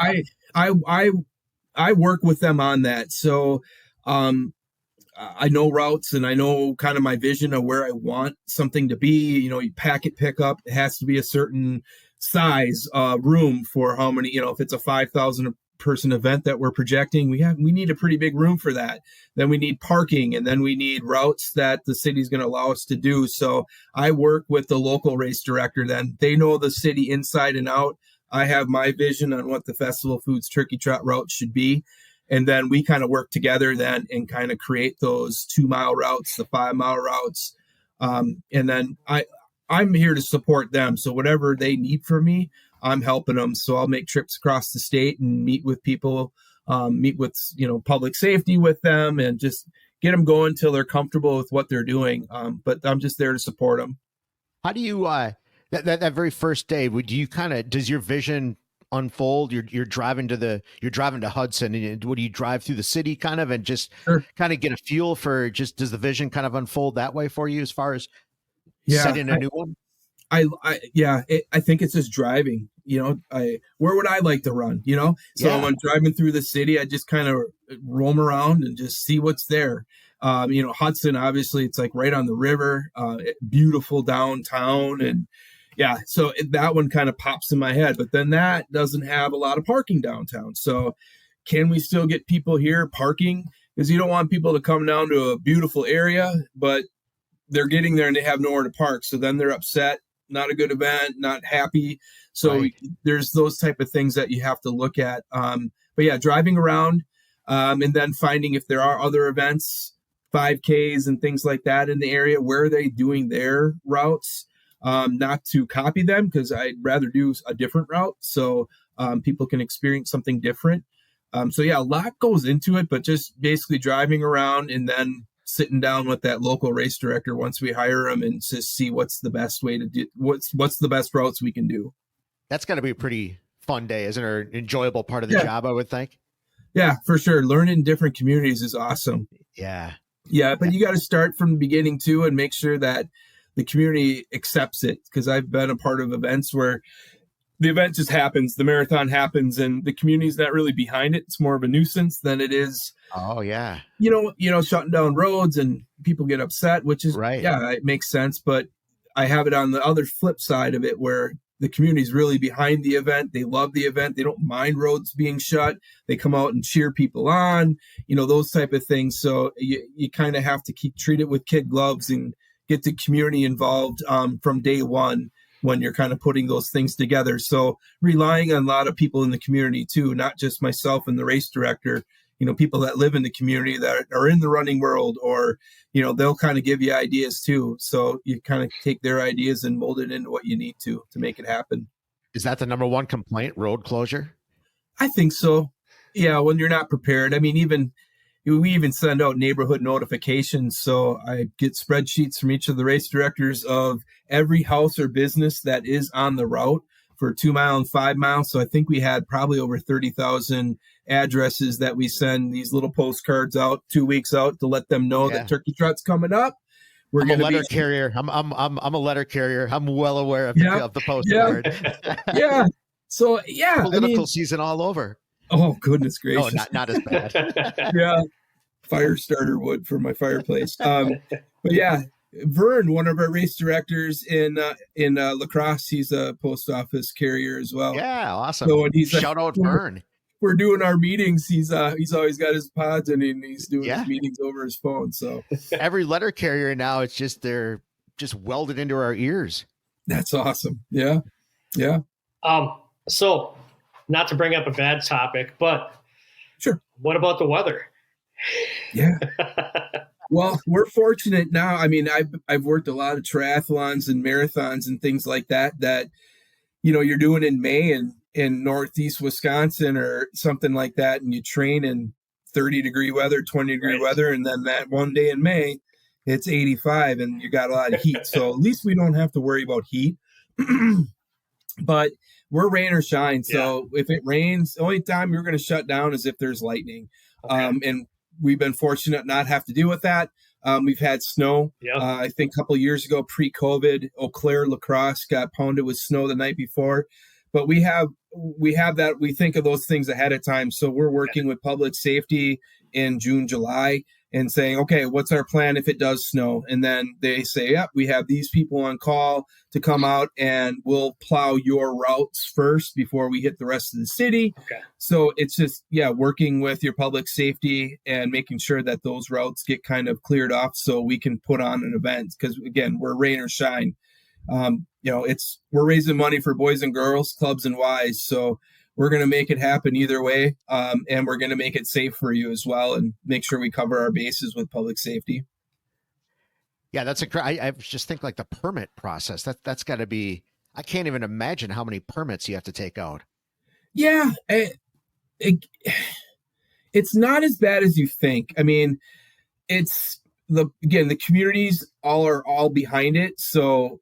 I work with them on that. So I know routes and I know kind of my vision of where I want something to be. You packet pickup, it has to be a certain size room for how many, if it's a 5,000 person event that we're projecting, we need a pretty big room for that. Then we need parking, and then we need routes that the city's going to allow us to do. So I work with the local race director. Then they know the city inside and out. I have my vision on what the Festival Foods Turkey Trot route should be. And then we kind of work together then and kind of create those 2-mile routes, the 5-mile routes. And then I'm here to support them. So whatever they need from me, I'm helping them. So I'll make trips across the state and meet with people, meet with, public safety with them and just get them going until they're comfortable with what they're doing. But I'm just there to support them. How do you, that very first day, does your vision unfold? You're driving to Hudson, and do you drive through the city kind of, and just kind of get a feel for does the vision kind of unfold that way for you as far as setting a new one? I think it's just driving, where would I like to run, So when I'm driving through the city, I just kind of roam around and just see what's there. Hudson, obviously it's like right on the river, beautiful downtown. And so that one kind of pops in my head, but then that doesn't have a lot of parking downtown. So can we still get people here parking? Because you don't want people to come down to a beautiful area, but they're getting there and they have nowhere to park. So then they're upset, not a good event, not happy. So there's those type of things that you have to look at. But driving around and then finding if there are other events, 5Ks and things like that in the area. Where are they doing their routes? Not to copy them, because I'd rather do a different route so people can experience something different. So yeah, a lot goes into it, but just basically driving around and then sitting down with that local race director once we hire them and just see what's the best way to do, what's the best routes we can do. That's got to be a pretty fun day, isn't it? Or an enjoyable part of the job, I would think. Yeah, for sure. Learning different communities is awesome. Yeah. Yeah, but you got to start from the beginning too and make sure that the community accepts it, because I've been a part of events where the event just happens, the marathon happens, and the community's not really behind it. It's more of a nuisance than it is. Oh yeah. Shutting down roads and people get upset, which is right. Yeah, it makes sense. But I have it on the other flip side of it where the community's really behind the event. They love the event. They don't mind roads being shut. They come out and cheer people on, those type of things. So you kind of have to treat it with kid gloves and get the community involved from day one when you're kind of putting those things together. So relying on a lot of people in the community too, not just myself and the race director, people that live in the community that are in the running world, or, they'll kind of give you ideas too. So you kind of take their ideas and mold it into what you need to make it happen. Is that the number one complaint, road closure? I think so. Yeah. When you're not prepared. I mean, we even send out neighborhood notifications. So I get spreadsheets from each of the race directors of every house or business that is on the route for 2 mile and 5 miles. So I think we had probably over 30,000 addresses that we send these little postcards out 2 weeks out to let them know that Turkey Trot's coming up. I'm a letter carrier. I'm a letter carrier. I'm well aware of the postcard. Yeah. So yeah, political season all over. Oh, goodness gracious. Oh, not as bad. Yeah. Fire starter wood for my fireplace. But yeah, Vern, one of our race directors in La Crosse, he's a post office carrier as well. Yeah, awesome. So shout out Vern. We're doing our meetings. He's always got his pods and he's doing his meetings over his phone. So every letter carrier now, it's just they're just welded into our ears. That's awesome. Yeah. Yeah. So not to bring up a bad topic, but sure. What about the weather? Yeah. Well, we're fortunate now. I mean, I've worked a lot of triathlons and marathons and things like that you're doing in May and in Northeast Wisconsin or something like that. And you train in 30-degree weather, 20-degree weather. And then that one day in May, it's 85 and you got a lot of heat. So at least we don't have to worry about heat. But we're rain or shine. So if it rains, the only time we're going to shut down is if there's lightning. Okay. And we've been fortunate not have to deal with that. We've had snow. Yep. I think a couple of years ago, pre-COVID, Eau Claire, La Crosse got pounded with snow the night before. But we have that. We think of those things ahead of time. So we're working with public safety in June, July, and saying, okay, what's our plan if it does snow? And then they say, yep, we have these people on call to come out and we'll plow your routes first before we hit the rest of the city. Okay. So it's just, working with your public safety and making sure that those routes get kind of cleared off so we can put on an event. Because again, we're rain or shine. We're raising money for Boys and Girls Clubs and Ys. So we're going to make it happen either way. And we're going to make it safe for you as well and make sure we cover our bases with public safety. Yeah, I just think like the permit process, that's got to be, I can't even imagine how many permits you have to take out. Yeah. It's not as bad as you think. I mean, the communities are all behind it. So,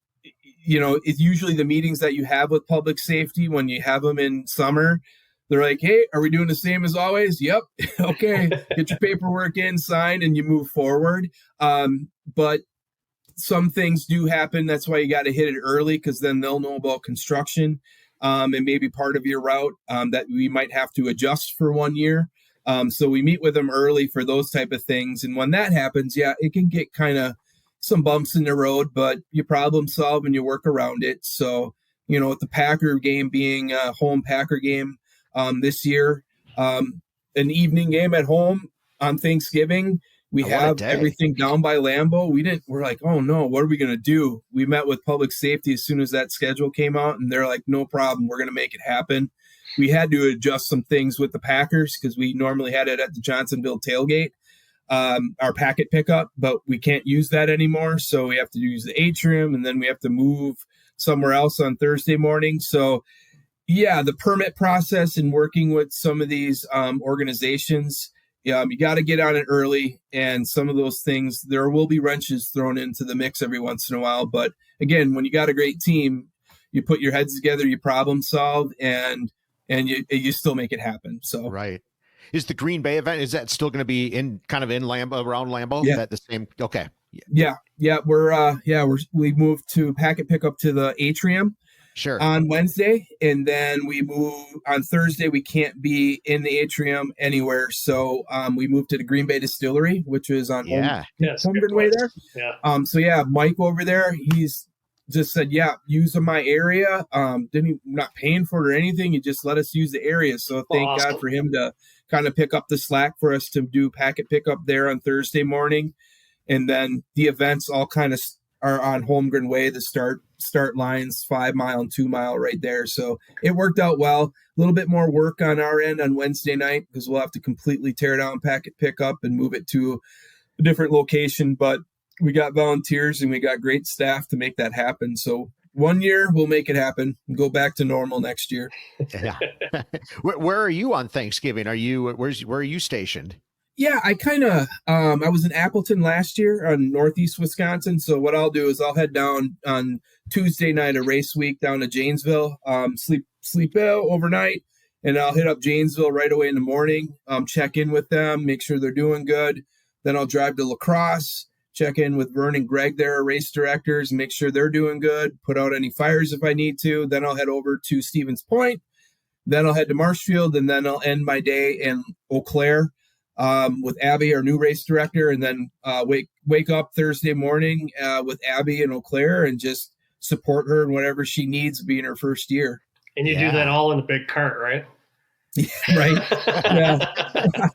it's usually the meetings that you have with public safety when you have them in summer. They're like, hey, are we doing the same as always? Yep. Okay. Get your paperwork in, sign, and you move forward. But some things do happen. That's why you got to hit it early, because then they'll know about construction and maybe part of your route that we might have to adjust for 1 year. So we meet with them early for those type of things. And when that happens, it can get kind of some bumps in the road, but you problem solve and you work around it. So, with the Packer game being a home Packer game this year, an evening game at home on Thanksgiving, we have everything down by Lambeau. We're like, oh no, what are we going to do? We met with public safety as soon as that schedule came out, and they're like, no problem, we're going to make it happen. We had to adjust some things with the Packers because we normally had it at the Johnsonville tailgate. our packet pickup, but we can't use that anymore. So we have to use the atrium, and then we have to move somewhere else on Thursday morning. So yeah, the permit process and working with some of these organizations, you got to get on it early. And some of those things, there will be wrenches thrown into the mix every once in a while. But again, when you got a great team, you put your heads together, you problem solve, and you still make it happen. So right. Is the Green Bay event, is that still going to be in Lambeau, around Lambeau? Yeah. Is that the same? Okay. Yeah. We moved to packet pickup to the atrium. Sure. On Wednesday, and then we move on Thursday. We can't be in the atrium anywhere, so we moved to the Green Bay Distillery, which is on Holmgren Way there. Yeah. Mike over there, he's just said, use my area. Not paying for it or anything. He just let us use the area. So thank God for him to kind of pick up the slack for us to do packet pickup there on Thursday morning, and then the events all kind of are on Holmgren Way, the start lines, 5 mile and 2 mile right there. So it worked out well. A little bit more work on our end on Wednesday night because we'll have to completely tear down packet pickup and move it to a different location. But we got volunteers and we got great staff to make that happen. So one year we'll make it happen and go back to normal next year. Yeah. Where are you on Thanksgiving? Where are you stationed? Yeah, I kind of, I was in Appleton last year on Northeast Wisconsin. So what I'll do is I'll head down on Tuesday night of race week down to Janesville, sleep overnight, and I'll hit up Janesville right away in the morning, check in with them, make sure they're doing good. Then I'll drive to La Crosse, check in with Vern and Greg there, our race directors, make sure they're doing good, put out any fires if I need to. Then I'll head over to Stevens Point. Then I'll head to Marshfield, and then I'll end my day in Eau Claire with Abby, our new race director, and then wake up Thursday morning with Abby in Eau Claire and just support her in whatever she needs being her first year. And you do that all in the big cart, right? Yeah, right. Yeah.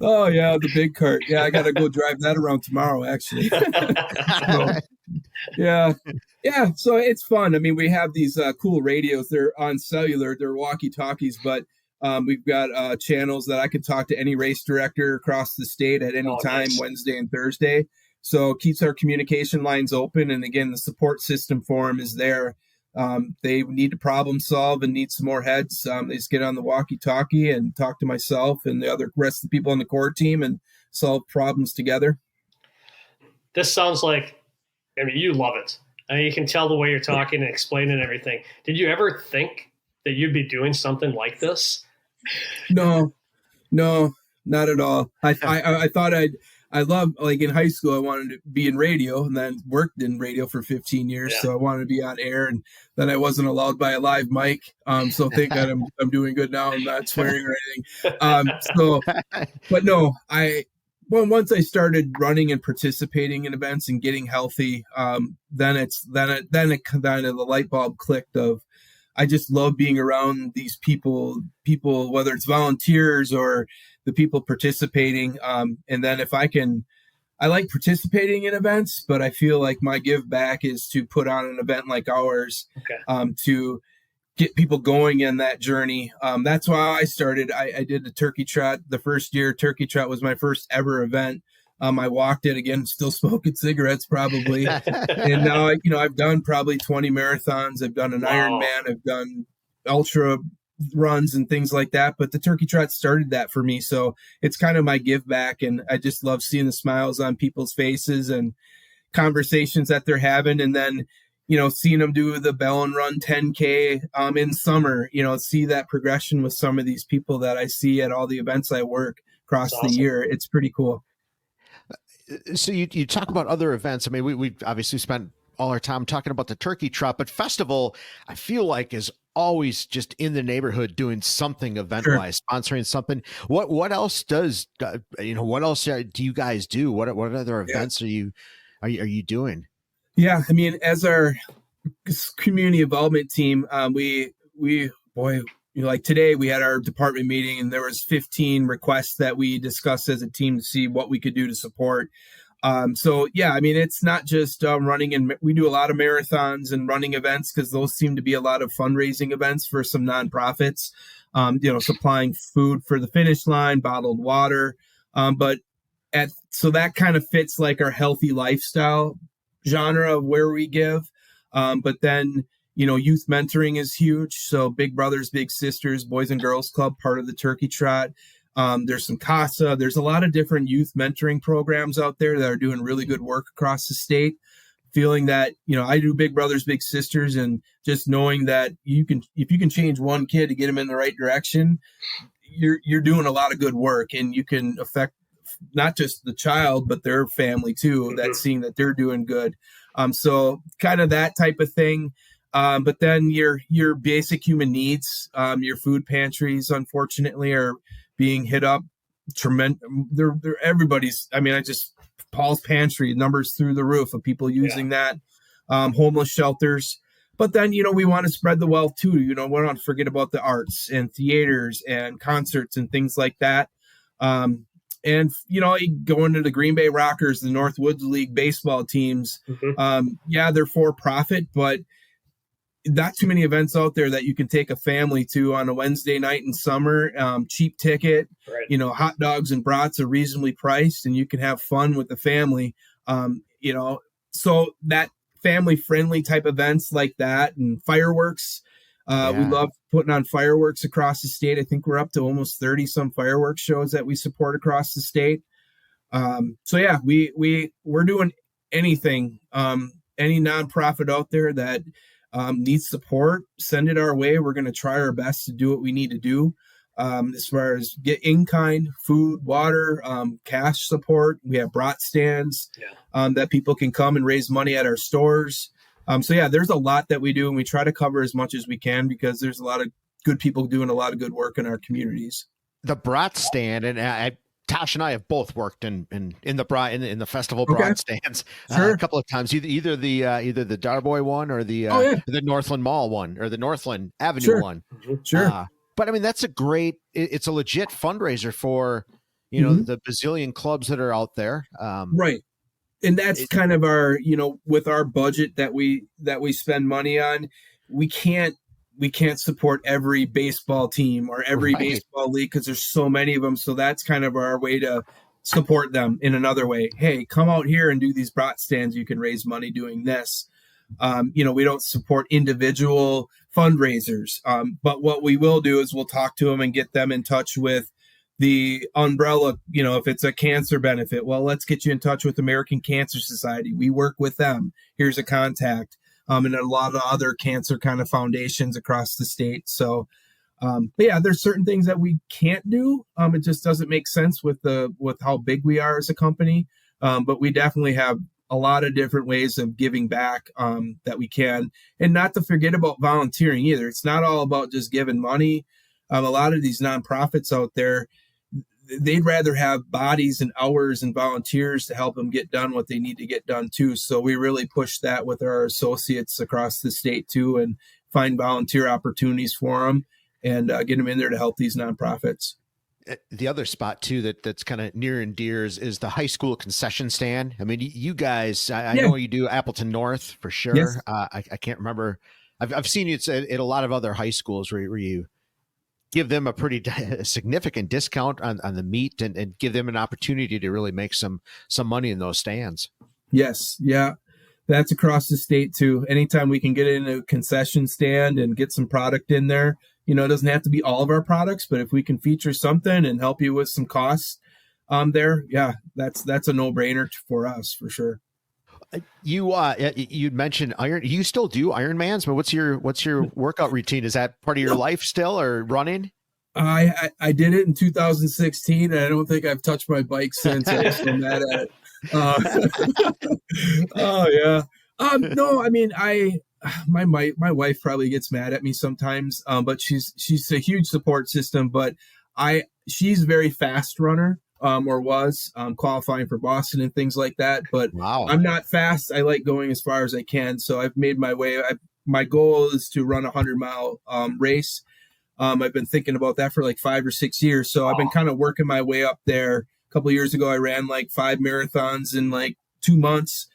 Oh yeah, the big cart. Yeah, I got to go drive that around tomorrow, actually. Yeah. So it's fun. I mean, we have these cool radios. They're on cellular. They're walkie-talkies, but we've got channels that I could talk to any race director across the state at any time, nice. Wednesday and Thursday. So it keeps our communication lines open. And again, the support system for them is there. They need to problem solve and need some more heads. They just get on the walkie-talkie and talk to myself and the rest of the people on the core team and solve problems together. This sounds like, I mean, you love it. I mean, you can tell the way you're talking and explaining everything. Did you ever think that you'd be doing something like this? No, not at all. I thought I loved, like in high school, I wanted to be in radio and then worked in radio for 15 years. Yeah. So I wanted to be on air, and then I wasn't allowed by a live mic. So thank God I'm doing good now. I'm not swearing or anything. But no, once I started running and participating in events and getting healthy, then it kind of the light bulb clicked of, I just love being around these people, whether it's volunteers or the people participating. And then I like participating in events, but I feel like my give back is to put on an event like ours, to get people going in that journey. That's why I started. I did the Turkey Trot the first year. Turkey Trot was my first ever event. I walked it again, still smoking cigarettes probably. And now, I've done probably 20 marathons. I've done an Ironman. I've done ultra runs and things like that. But the Turkey Trot started that for me. So it's kind of my give back. And I just love seeing the smiles on people's faces and conversations that they're having. And then, seeing them do the Bell and Run 10K in summer, see that progression with some of these people that I see at all the events I work across the year. It's pretty cool. So you talk about other events. I mean, we obviously spent all our time talking about the Turkey Trot, but festival, I feel like, is always just in the neighborhood doing something event-wise, sponsoring something. What else does what else do you guys do? What other events are you doing? Yeah, I mean, as our community involvement team, like today we had our department meeting and there was 15 requests that we discussed as a team to see what we could do to support. So yeah, I mean, it's not just running, and we do a lot of marathons and running events because those seem to be a lot of fundraising events for some nonprofits, supplying food for the finish line, bottled water. But so that kind of fits like our healthy lifestyle genre of where we give. But then, youth mentoring is huge. So Big Brothers, Big Sisters, Boys and Girls Club, part of the Turkey Trot. There's some CASA. There's a lot of different youth mentoring programs out there that are doing really good work across the state. Feeling that, I do Big Brothers, Big Sisters, and just knowing that if you can change one kid to get them in the right direction, you're doing a lot of good work, and you can affect not just the child, but their family too, that's seeing that they're doing good. So kind of that type of thing. But then your basic human needs, your food pantries, unfortunately, are being hit up tremendous. They're everybody's, Paul's Pantry, numbers through the roof of people using that, homeless shelters. But then, we want to spread the wealth too. We don't want to forget about the arts and theaters and concerts and things like that. And, going to the Green Bay Rockers, the Northwoods League baseball teams. They're for profit, but not too many events out there that you can take a family to on a Wednesday night in summer, cheap ticket, hot dogs and brats are reasonably priced, and you can have fun with the family. So that family friendly type events like that, and fireworks. We love putting on fireworks across the state. I think we're up to almost 30 some fireworks shows that we support across the state. We're doing anything, any nonprofit out there that needs support, send it our way. We're going to try our best to do what we need to do. As far as get in-kind, food, water, cash support. We have brat stands that people can come and raise money at our stores. There's a lot that we do, and we try to cover as much as we can because there's a lot of good people doing a lot of good work in our communities. The brat stand, and Tosh and I have both worked in the festival brat stands a couple of times. Either the Darboy one or the Northland Mall one or the Northland Avenue one. But that's a great. It's a legit fundraiser for the bazillion clubs that are out there. Right. And that's kind of our, with our budget that we spend money on, we can't support every baseball team or every baseball league because there's so many of them. So that's kind of our way to support them in another way. Hey, come out here and do these brat stands. You can raise money doing this. We don't support individual fundraisers. But what we will do is we'll talk to them and get them in touch with the umbrella, if it's a cancer benefit, well, let's get you in touch with American Cancer Society. We work with them. Here's a contact. And a lot of other cancer kind of foundations across the state. So, there's certain things that we can't do. It just doesn't make sense with how big we are as a company. But we definitely have a lot of different ways of giving back that we can. And not to forget about volunteering either. It's not all about just giving money. A lot of these nonprofits out there, they'd rather have bodies and hours and volunteers to help them get done what they need to get done too. So we really push that with our associates across the state too, and find volunteer opportunities for them and get them in there to help these nonprofits. The other spot too that's kind of near and dear is the high school concession stand. You guys, I know you do Appleton North for sure. Yes. I can't remember. I've seen you at a lot of other high schools where you give them a pretty significant discount on the meat and give them an opportunity to really make some money in those stands. Yes. Yeah. That's across the state too. Anytime we can get in a concession stand and get some product in there, it doesn't have to be all of our products, but if we can feature something and help you with some costs that's a no-brainer for us for sure. You mentioned Iron. You still do Ironmans, but what's your workout routine? Is that part of your life still, or running? I did it in 2016, and I don't think I've touched my bike since. I was so mad at it. Oh yeah. No, my wife probably gets mad at me sometimes, but she's a huge support system. But she's a very fast runner. Or was qualifying for Boston and things like that. But wow. I'm not fast. I like going as far as I can. So I've made my way. My goal is to run a 100-mile race. I've been thinking about that for like 5 or 6 years. So I've been kind of working my way up there. A couple of years ago, I ran like 5 marathons in like 2 months.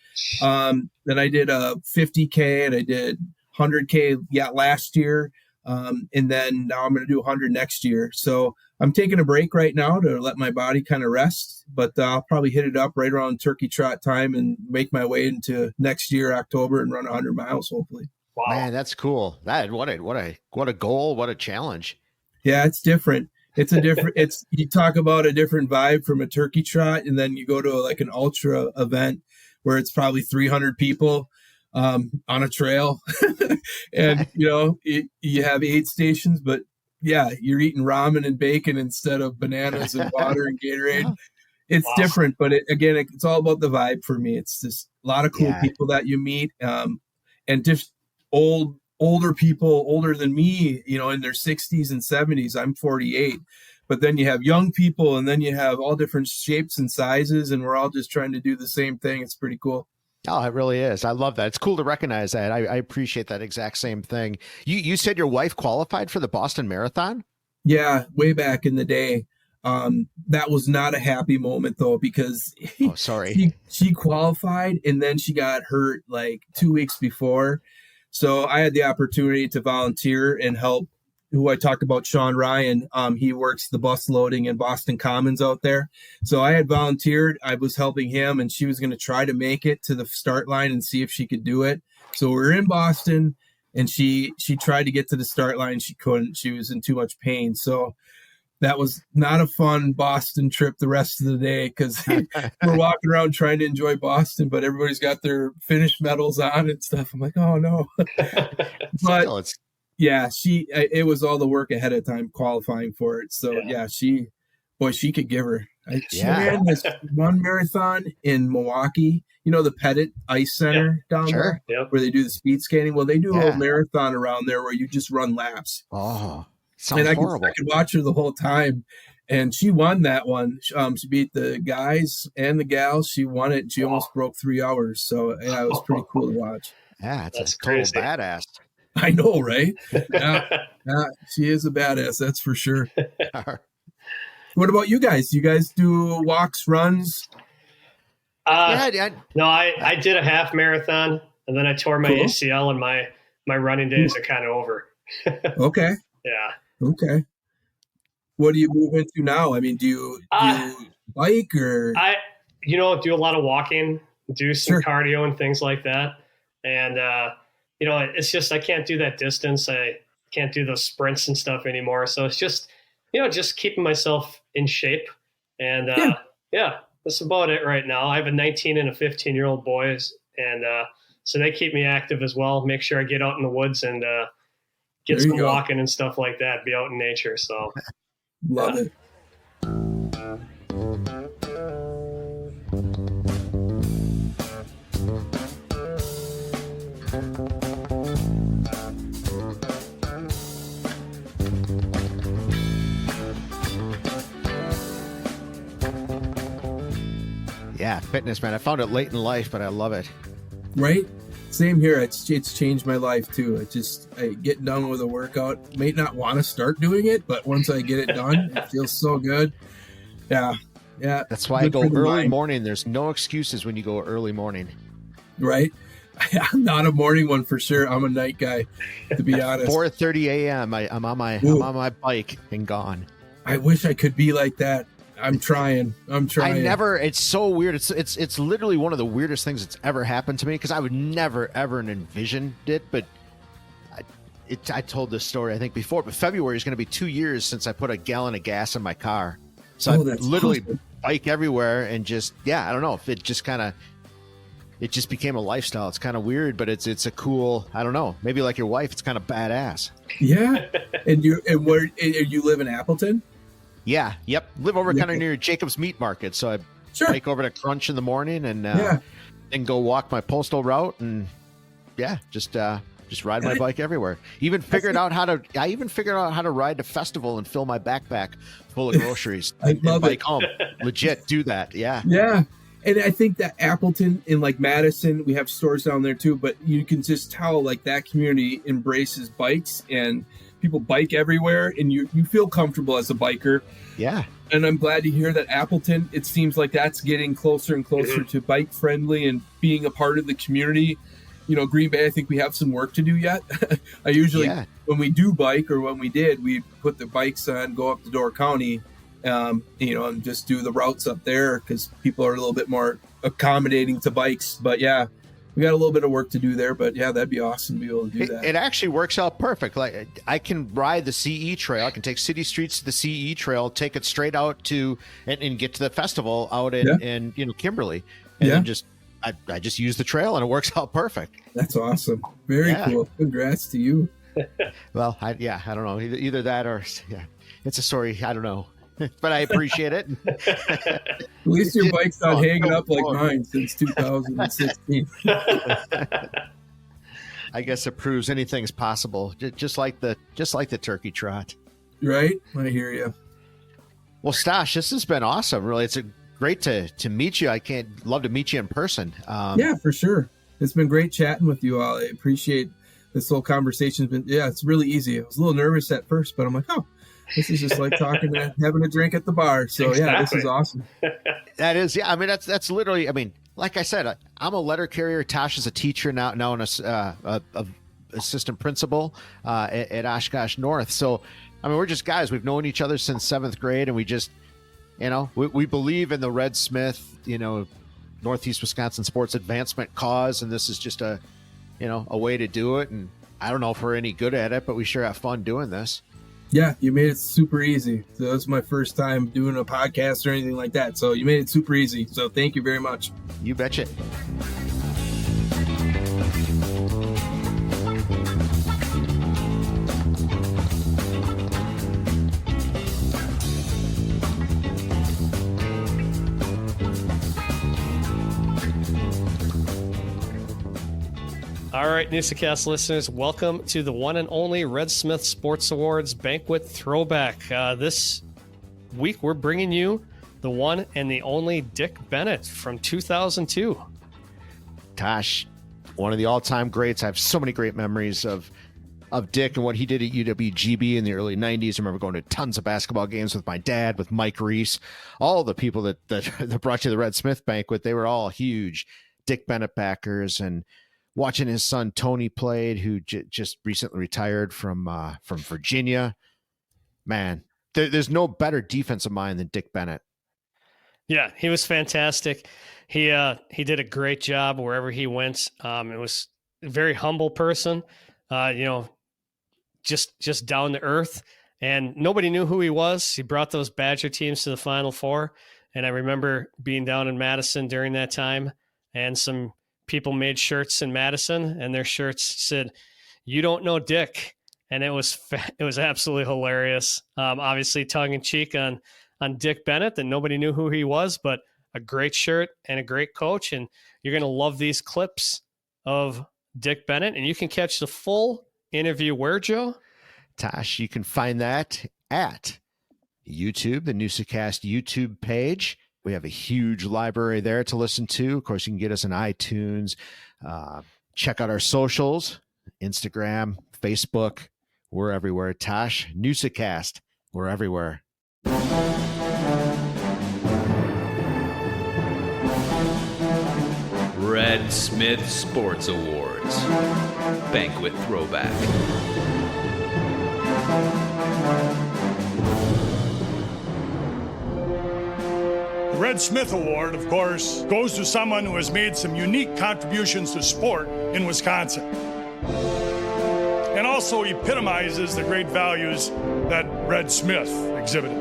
Then I did a 50K and I did 100K last year. And then now I'm going to do 100 next year. So I'm taking a break right now to let my body kind of rest, but I'll probably hit it up right around Turkey Trot time and make my way into next year, October, and run 100 miles, hopefully. Wow. Man, that's cool. What a goal. What a challenge. Yeah, it's different. It's a different, you talk about a different vibe from a turkey trot, and then you go to like an ultra event where it's probably 300 people on a trail. And, you have aid stations, but yeah, you're eating ramen and bacon instead of bananas and water and Gatorade. It's different, but it's all about the vibe for me. It's just a lot of cool people that you meet, and just older people, older than me, in their 60s and 70s. I'm 48, but then you have young people, and then you have all different shapes and sizes, and we're all just trying to do the same thing. It's pretty cool. Oh, it really is. I love that. It's cool to recognize that. I appreciate that exact same thing. You said your wife qualified for the Boston Marathon? Yeah, way back in the day. That was not a happy moment though, because she qualified and then she got hurt like 2 weeks before. So I had the opportunity to volunteer and help who I talked about, Sean Ryan. He works the bus loading in Boston Commons out there. So I had volunteered. I was helping him, and she was going to try to make it to the start line and see if she could do it. So we were in Boston, and she tried to get to the start line. She couldn't. She was in too much pain. So that was not a fun Boston trip the rest of the day, because we're walking around trying to enjoy Boston, but everybody's got their finish medals on and stuff. I'm like, oh no. But yeah, it was all the work ahead of time qualifying for it. So yeah, she could give her. She ran this one marathon in Milwaukee, the Pettit Ice Center down there where they do the speed skating. Well, they do a whole marathon around there where you just run laps. Oh, sounds horrible. I could watch her the whole time. And she won that one. She beat the guys and the gals. She won it. She almost broke 3 hours. So yeah, it was pretty cool to watch. Yeah, that's a total badass. I know, right? Yeah, she is a badass, that's for sure. What about you guys? Do you guys do walks, runs? No, I did a half marathon, and then I tore my ACL, and my running days are kind of over. Okay. Yeah. Okay. What do you move into now? I mean, do you bike or? I do a lot of walking, do some cardio and things like that. And, it's just, I can't do that distance. I can't do those sprints and stuff anymore. So it's just, just keeping myself in shape. And, that's about it right now. I have a 19 and a 15-year-old boys. And, so they keep me active as well. Make sure I get out in the woods and, get some walking and stuff like that, be out in nature. So love it. Yeah, fitness, man. I found it late in life, but I love it. Right? Same here. It's changed my life too. I get done with a workout, may not want to start doing it, but once I get it done, it feels so good. Yeah. Yeah. That's why I go early morning. There's no excuses when you go early morning. Right? I'm not a morning one for sure. I'm a night guy, to be honest. 4:30 a.m. I'm on my bike and gone. I wish I could be like that. I'm trying. It's so weird. It's literally one of the weirdest things that's ever happened to me, because I would never, ever envisioned it. But I told this story, I think, before, but February is going to be 2 years since I put a gallon of gas in my car. So I literally bike everywhere and just, I don't know if it just became a lifestyle. It's kind of weird, but it's a cool, I don't know, maybe like your wife, it's kind of badass. Yeah. And you live in Appleton? Yeah. Yep. Live over kind of near Jacob's Meat Market. So I bike over to Crunch in the morning and then go walk my postal route and just ride my bike everywhere. I even figured out how to ride to Festival and fill my backpack full of groceries and bike home. Legit do that. Yeah. Yeah. And I think that Appleton in like Madison, we have stores down there too, but you can just tell like that community embraces bikes and people bike everywhere, and you feel comfortable as a biker. Yeah. And I'm glad to hear that Appleton, it seems like that's getting closer and closer to bike friendly and being a part of the community. Green Bay, I think we have some work to do yet. I usually, when we do bike, or when we did, we put the bikes on, go up to Door County, and just do the routes up there because people are a little bit more accommodating to bikes. But yeah, we got a little bit of work to do there. But yeah, that'd be awesome to be able to do that. It actually works out perfect. Like, I can ride the CE trail. I can take city streets to the CE trail, take it straight out to and get to the festival out in Kimberly, and then I just use the trail and it works out perfect. That's awesome. Very cool. Congrats to you. Well, I don't know. Either that or it's a story. I don't know. But I appreciate it. At least your bike's not hanging up like mine since 2016. I guess it proves anything's possible, just like the Turkey Trot. Right? I hear you. Well, Stosh, this has been awesome. Really, it's great to meet you. Love to meet you in person. Yeah, for sure. It's been great chatting with you all. I appreciate this whole conversation. It's really easy. I was a little nervous at first, but I'm like, this is just like talking and having a drink at the bar. So yeah, this is awesome. That is, yeah. I mean, that's literally. I mean, like I said, I'm a letter carrier. Tosh is a teacher now an assistant principal at Oshkosh North. So, I mean, we're just guys. We've known each other since 7th grade, and we just, we believe in the Red Smith, Northeast Wisconsin sports advancement cause, and this is just a way to do it. And I don't know if we're any good at it, but we sure have fun doing this. Yeah, you made it super easy. So that was my first time doing a podcast or anything like that. So you made it super easy. So thank you very much. You betcha. All right, Newsa-Cast listeners, welcome to the one and only Red Smith Sports Awards Banquet Throwback. This week, we're bringing you the one and the only Dick Bennett from 2002. Tosh, one of the all-time greats. I have so many great memories of Dick and what he did at UWGB in the early 90s. I remember going to tons of basketball games with my dad, with Mike Reese, all the people that brought you the Red Smith Banquet. They were all huge Dick Bennett backers, and watching his son Tony played, who just recently retired from Virginia. Man, there's no better defensive mind than Dick Bennett. Yeah, he was fantastic. He did a great job wherever he went. It was a very humble person, just down to earth, and nobody knew who he was. He brought those Badger teams to the Final Four, and I remember being down in Madison during that time, and some people made shirts in Madison, and their shirts said, "You don't know Dick," and it was absolutely hilarious. Obviously, tongue in cheek on Dick Bennett, that nobody knew who he was, but a great shirt and a great coach. And you're going to love these clips of Dick Bennett, and you can catch the full interview where, Joe? Tosh, you can find that at YouTube, the Newsa-Cast YouTube page. We have a huge library there to listen to. Of course, you can get us on iTunes. Check out our socials, Instagram, Facebook. We're everywhere. Tosh, Newsa-Cast, we're everywhere. Red Smith Sports Awards Banquet Throwback. The Red Smith Award, of course, goes to someone who has made some unique contributions to sport in Wisconsin, and also epitomizes the great values that Red Smith exhibited.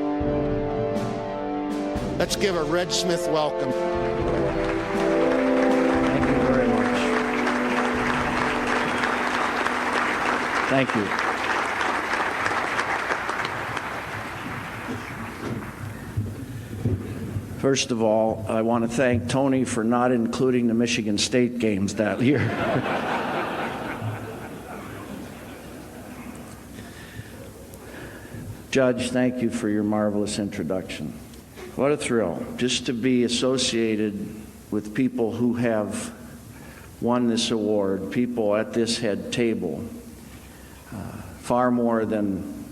Let's give a Red Smith welcome. Thank you very much. Thank you. First of all, I want to thank Tony for not including the Michigan State games that year. Judge, thank you for your marvelous introduction. What a thrill just to be associated with people who have won this award, people at this head table, far more than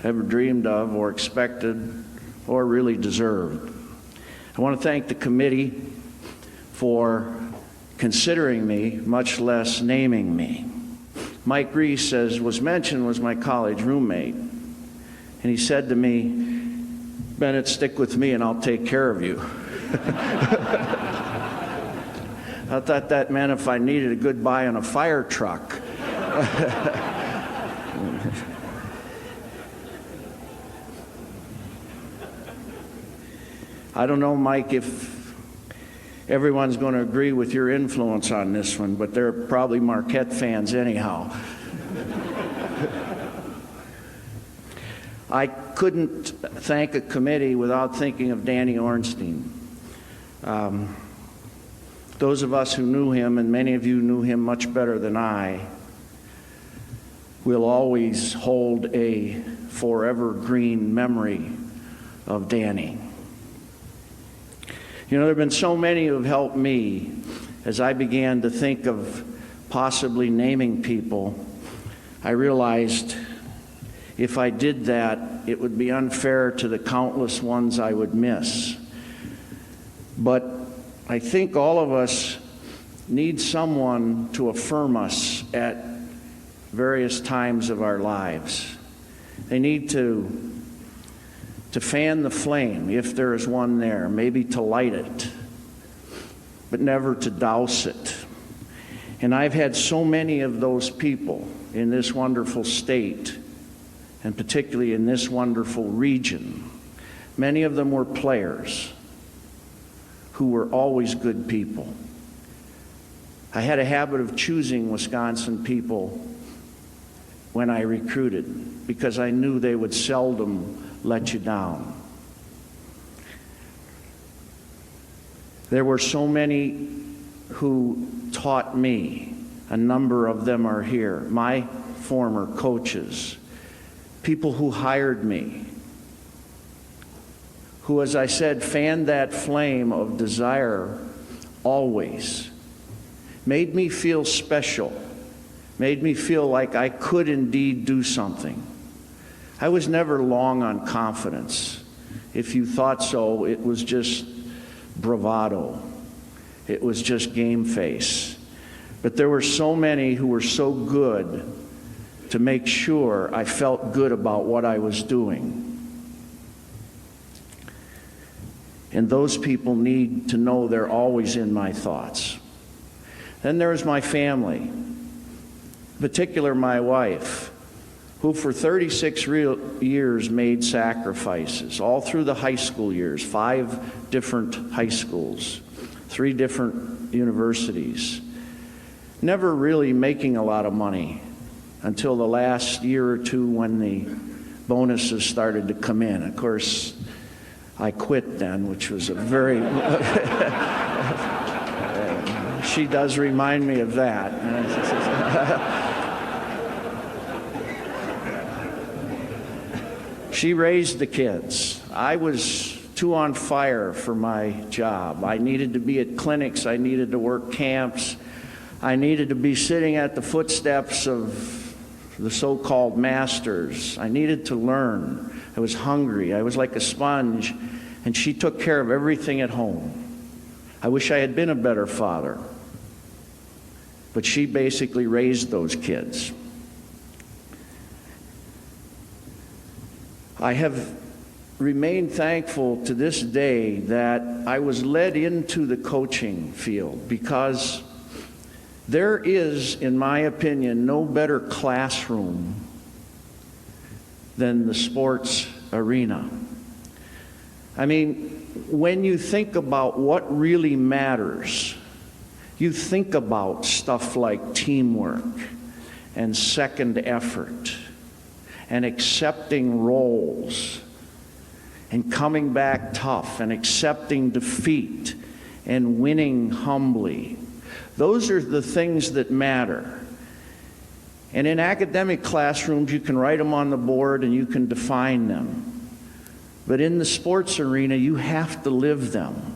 ever dreamed of or expected or really deserved. I want to thank the committee for considering me, much less naming me. Mike Reese, as was mentioned, was my college roommate. And he said to me, "Bennett, stick with me and I'll take care of you." I thought that meant if I needed a good buy on a fire truck. I don't know, Mike, if everyone's going to agree with your influence on this one, but they're probably Marquette fans anyhow. I couldn't thank a committee without thinking of Danny Ornstein. Those of us who knew him, and many of you knew him much better than I, will always hold a forever green memory of Danny. You know, there have been so many who have helped me as I began to think of possibly naming people. I realized if I did that, it would be unfair to the countless ones I would miss. But I think all of us need someone to affirm us at various times of our lives. They need to fan the flame, if there is one there, maybe to light it, but never to douse it. And I've had so many of those people in this wonderful state, and particularly in this wonderful region. Many of them were players who were always good people. I had a habit of choosing Wisconsin people when I recruited because I knew they would seldom let you down. There were so many who taught me. A number of them are here. My former coaches, people who hired me, who, as I said, fanned that flame of desire always, made me feel special, made me feel like I could indeed do something. I was never long on confidence. If you thought so, it was just bravado. It was just game face. But there were so many who were so good to make sure I felt good about what I was doing. And those people need to know they're always in my thoughts. Then there's my family, in particular my wife, who for 36 years made sacrifices, all through the high school years, 5 different high schools, 3 different universities, never really making a lot of money until the last year or two when the bonuses started to come in. Of course, I quit then, which was a very... She does remind me of that. She raised the kids. I was too on fire for my job. I needed to be at clinics. I needed to work camps. I needed to be sitting at the footsteps of the so-called masters. I needed to learn. I was hungry. I was like a sponge, and she took care of everything at home. I wish I had been a better father, but she basically raised those kids. I have remained thankful to this day that I was led into the coaching field because there is, in my opinion, no better classroom than the sports arena. I mean, when you think about what really matters, you think about stuff like teamwork and second effort and accepting roles and coming back tough and accepting defeat and winning humbly. Those are the things that matter. And in academic classrooms, you can write them on the board and you can define them. But in the sports arena, you have to live them.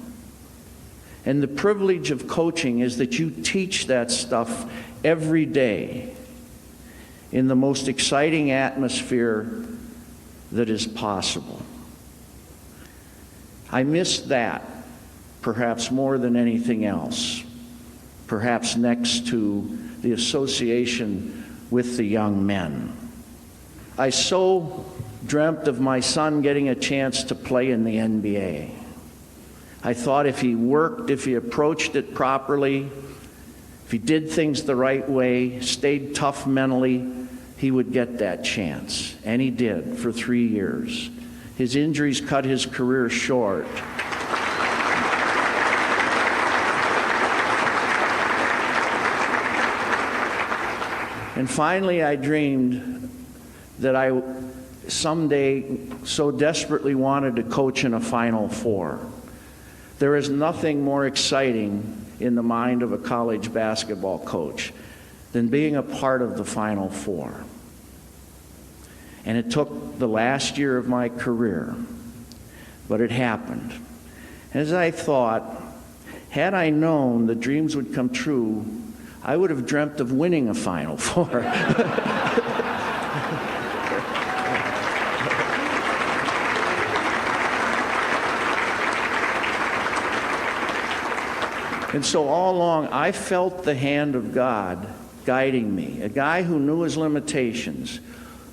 And the privilege of coaching is that you teach that stuff every day in the most exciting atmosphere that is possible. I miss that perhaps more than anything else. perhaps next to the association with the young men. I so dreamt of my son getting a chance to play in the NBA. I thought if he worked, if he approached it properly, if he did things the right way, stayed tough mentally, he would get that chance. And he did for 3 years. His injuries cut his career short. And finally, I dreamed that I someday so desperately wanted to coach in a Final Four. There is nothing more exciting in the mind of a college basketball coach than being a part of the Final Four. And it took the last year of my career, but it happened. As I thought, had I known the dreams would come true, I would have dreamt of winning a Final Four. And so all along, I felt the hand of God guiding me, a guy who knew his limitations,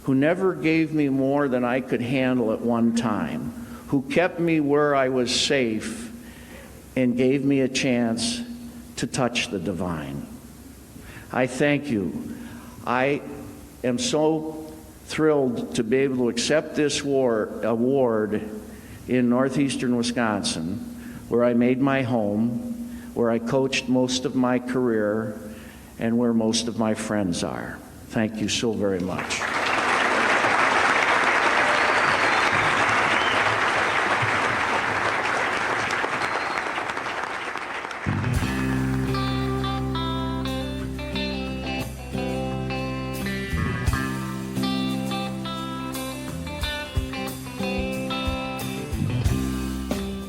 who never gave me more than I could handle at one time, who kept me where I was safe and gave me a chance to touch the divine. I thank you. I am so thrilled to be able to accept this award in northeastern Wisconsin, where I made my home, where I coached most of my career, and where most of my friends are. Thank you so very much.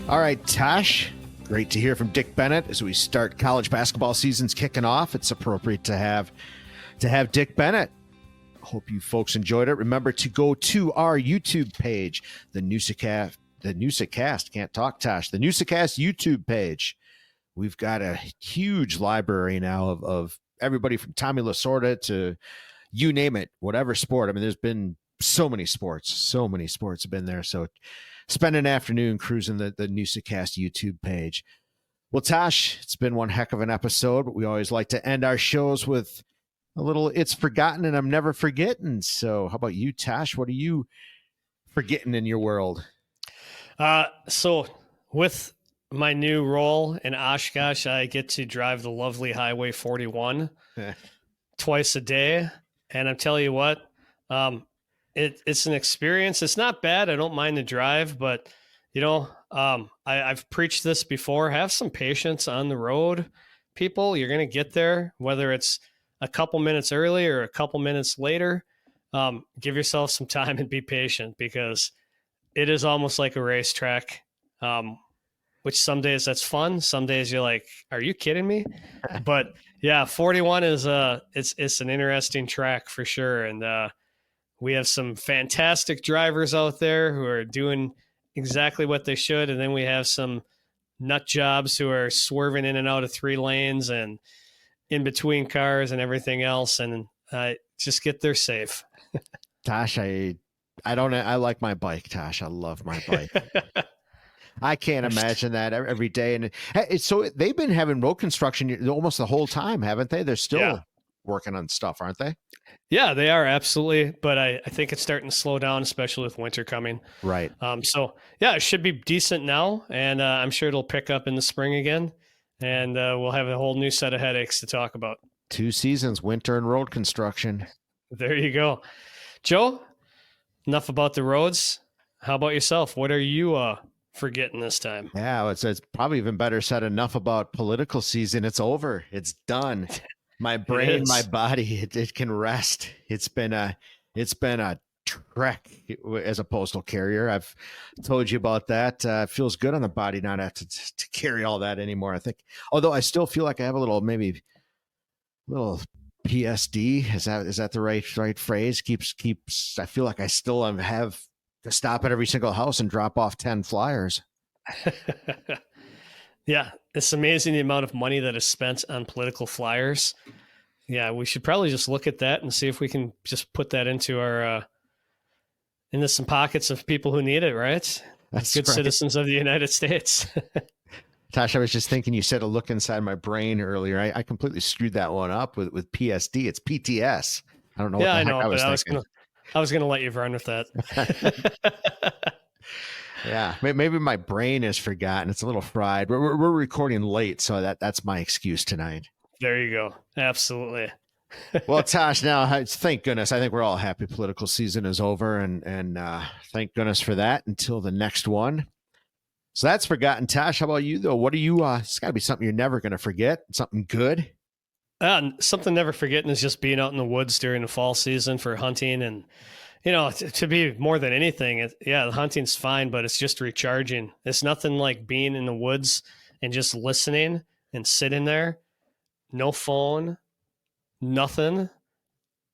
All right, Tosh, great to hear from Dick Bennett as we start college basketball season's kicking off. It's appropriate to have Dick Bennett. Hope you folks enjoyed it. Remember to go to our YouTube page, the Newsa-Cast, can't talk, Tosh, the Newsa-Cast YouTube page. We've got a huge library now of everybody from Tommy Lasorda to you name it, whatever sport. I mean, there's been so many sports have been there. So spend an afternoon cruising the Newsa-Cast YouTube page. Well, Tosh, it's been one heck of an episode, but we always like to end our shows with a little "It's Forgotten and I'm Never Forgetting." So how about you, Tosh? What are you forgetting in your world? So with my new role in Oshkosh, I get to drive the lovely Highway 41 twice a day. And I'm telling you what, it's an experience. It's not bad. I don't mind the drive, but I've preached this before. Have some patience on the road, people. You're going to get there, whether it's a couple minutes early or a couple minutes later. Give yourself some time and be patient, because it is almost like a racetrack, which some days that's fun. Some days you're like, are you kidding me? But yeah, 41 is it's an interesting track for sure. And we have some fantastic drivers out there who are doing exactly what they should. And then we have some nut jobs who are swerving in and out of 3 lanes and in between cars and everything else. And just get there safe. Tosh, I like my bike, Tosh. I love my bike. I can't imagine that every day. And so they've been having road construction almost the whole time, haven't they? They're still working on stuff, aren't they? Yeah, they are, absolutely. But I think it's starting to slow down, especially with winter coming. Right. So yeah, it should be decent now. And I'm sure it'll pick up in the spring again. And we'll have a whole new set of headaches to talk about. 2 seasons, winter and road construction. There you go. Joe, enough about the roads. How about yourself? What are you forgetting this time? Yeah, it's probably even better said. Enough about political season. It's over. It's done. My brain, my body, it can rest. It's been a trek as a postal carrier. I've told you about that. It feels good on the body not have to carry all that anymore. I think, although I still feel like I have a little PSD. Is that the right phrase? Keeps. I feel like I still have to stop at every single house and drop off 10 flyers. Yeah, it's amazing the amount of money that is spent on political flyers. Yeah, we should probably just look at that and see if we can just put that into our into some pockets of people who need it, right? That's good right. citizens of the United States. Tosh, I was just thinking, you said a look inside my brain earlier. I completely screwed that one up with PSD. It's PTS. I don't know what the heck I was thinking. I was gonna let you run with that. Yeah, maybe my brain is forgotten. It's a little fried. We're recording late, so that's my excuse tonight. There you go. Absolutely. Well, Tosh, now thank goodness. I think we're all happy political season is over, and thank goodness for that until the next one. So that's forgotten. Tosh, how about you though? What do you? It's got to be something you're never going to forget. Something good. Something never forgetting is just being out in the woods during the fall season for hunting, and to be more than anything, the hunting's fine, but it's just recharging. It's nothing like being in the woods and just listening and sitting there, no phone, nothing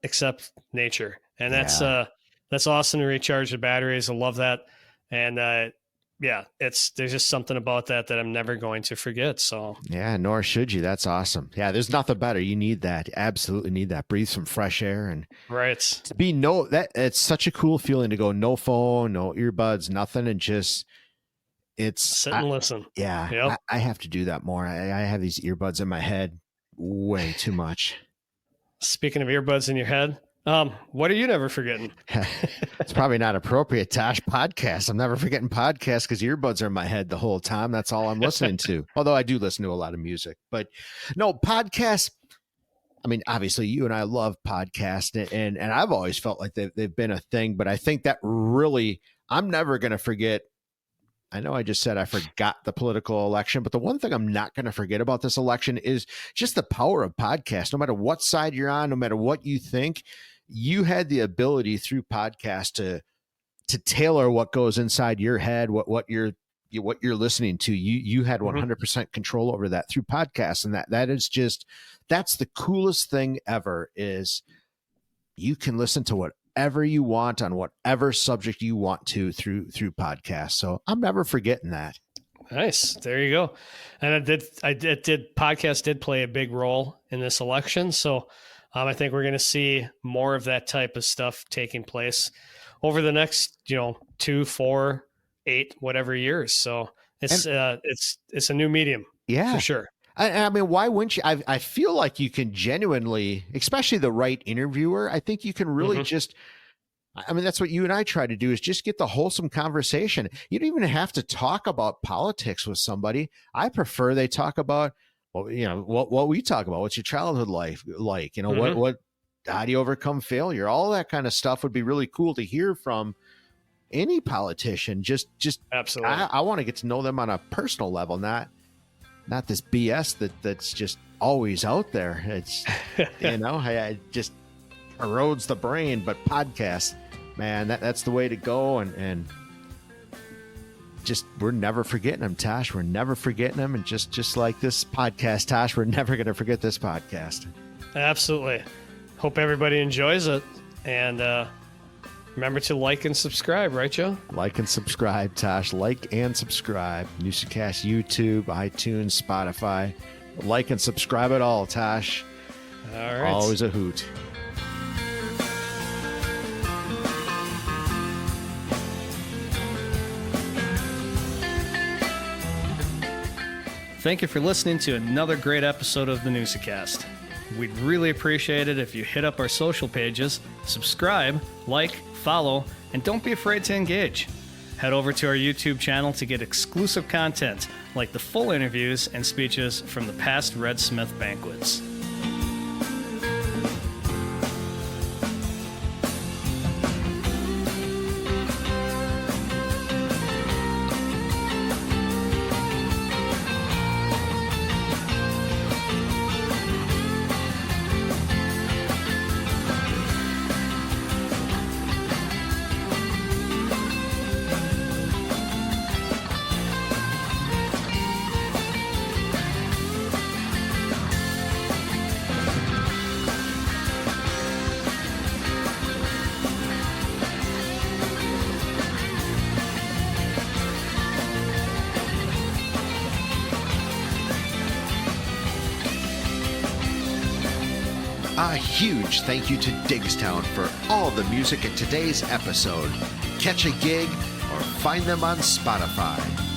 except nature, and that's awesome to recharge the batteries. I love that, and there's just something about that I'm never going to forget. So yeah, nor should you. That's awesome. Yeah, there's nothing better. You need that. Absolutely need that. Breathe some fresh air and right. To be it's such a cool feeling to go no phone, no earbuds, nothing, and just sit and listen. Yeah, yep. I have to do that more. I have these earbuds in my head way too much. Speaking of earbuds in your head, what are you never forgetting? It's probably not appropriate, Tosh. Podcasts. I'm never forgetting podcasts because earbuds are in my head the whole time. That's all I'm listening to. Although I do listen to a lot of music, but no podcasts. I mean, obviously you and I love podcasts, and I've always felt like they've been a thing, but I think that really, I'm never going to forget. I know I just said I forgot the political election, but the one thing I'm not going to forget about this election is just the power of podcasts. No matter what side you're on, no matter what you think, you had the ability through podcasts to tailor what goes inside your head, what you're listening to. You had 100% control over that through podcasts, and that's the coolest thing ever. Is you can listen to whatever you want on whatever subject you want to through podcasts. So I'm never forgetting that. Nice. There you go. And podcast did play a big role in this election. So I think we're going to see more of that type of stuff taking place over the next, 2, 4, 8, whatever years. So it's a new medium. Yeah, for sure. I mean, why wouldn't you? I feel like you can genuinely, especially the right interviewer, I think you can really that's what you and I try to do, is just get the wholesome conversation. You don't even have to talk about politics with somebody. I prefer they talk about, what we talk about. What's your childhood life like? What how do you overcome failure? All that kind of stuff would be really cool to hear from any politician. Just absolutely. I want to get to know them on a personal level, not this BS that's just always out there. It's it just erodes the brain. But podcasts, man, that's the way to go. And just, we're never forgetting them, Tosh. We're never forgetting them. And just like this podcast, Tosh, we're never going to forget this podcast. Absolutely. Hope everybody enjoys it. And remember to like and subscribe, right, Joe? Like and subscribe, Tosh. Like and subscribe. Newsa-Cast, YouTube, iTunes, Spotify. Like and subscribe it all, Tosh. All right. Always a hoot. Thank you for listening to another great episode of the Newsa-Cast. We'd really appreciate it if you hit up our social pages, subscribe, like, follow, and don't be afraid to engage. Head over to our YouTube channel to get exclusive content like the full interviews and speeches from the past Red Smith banquets. A huge thank you to Diggstown for all the music in today's episode. Catch a gig or find them on Spotify.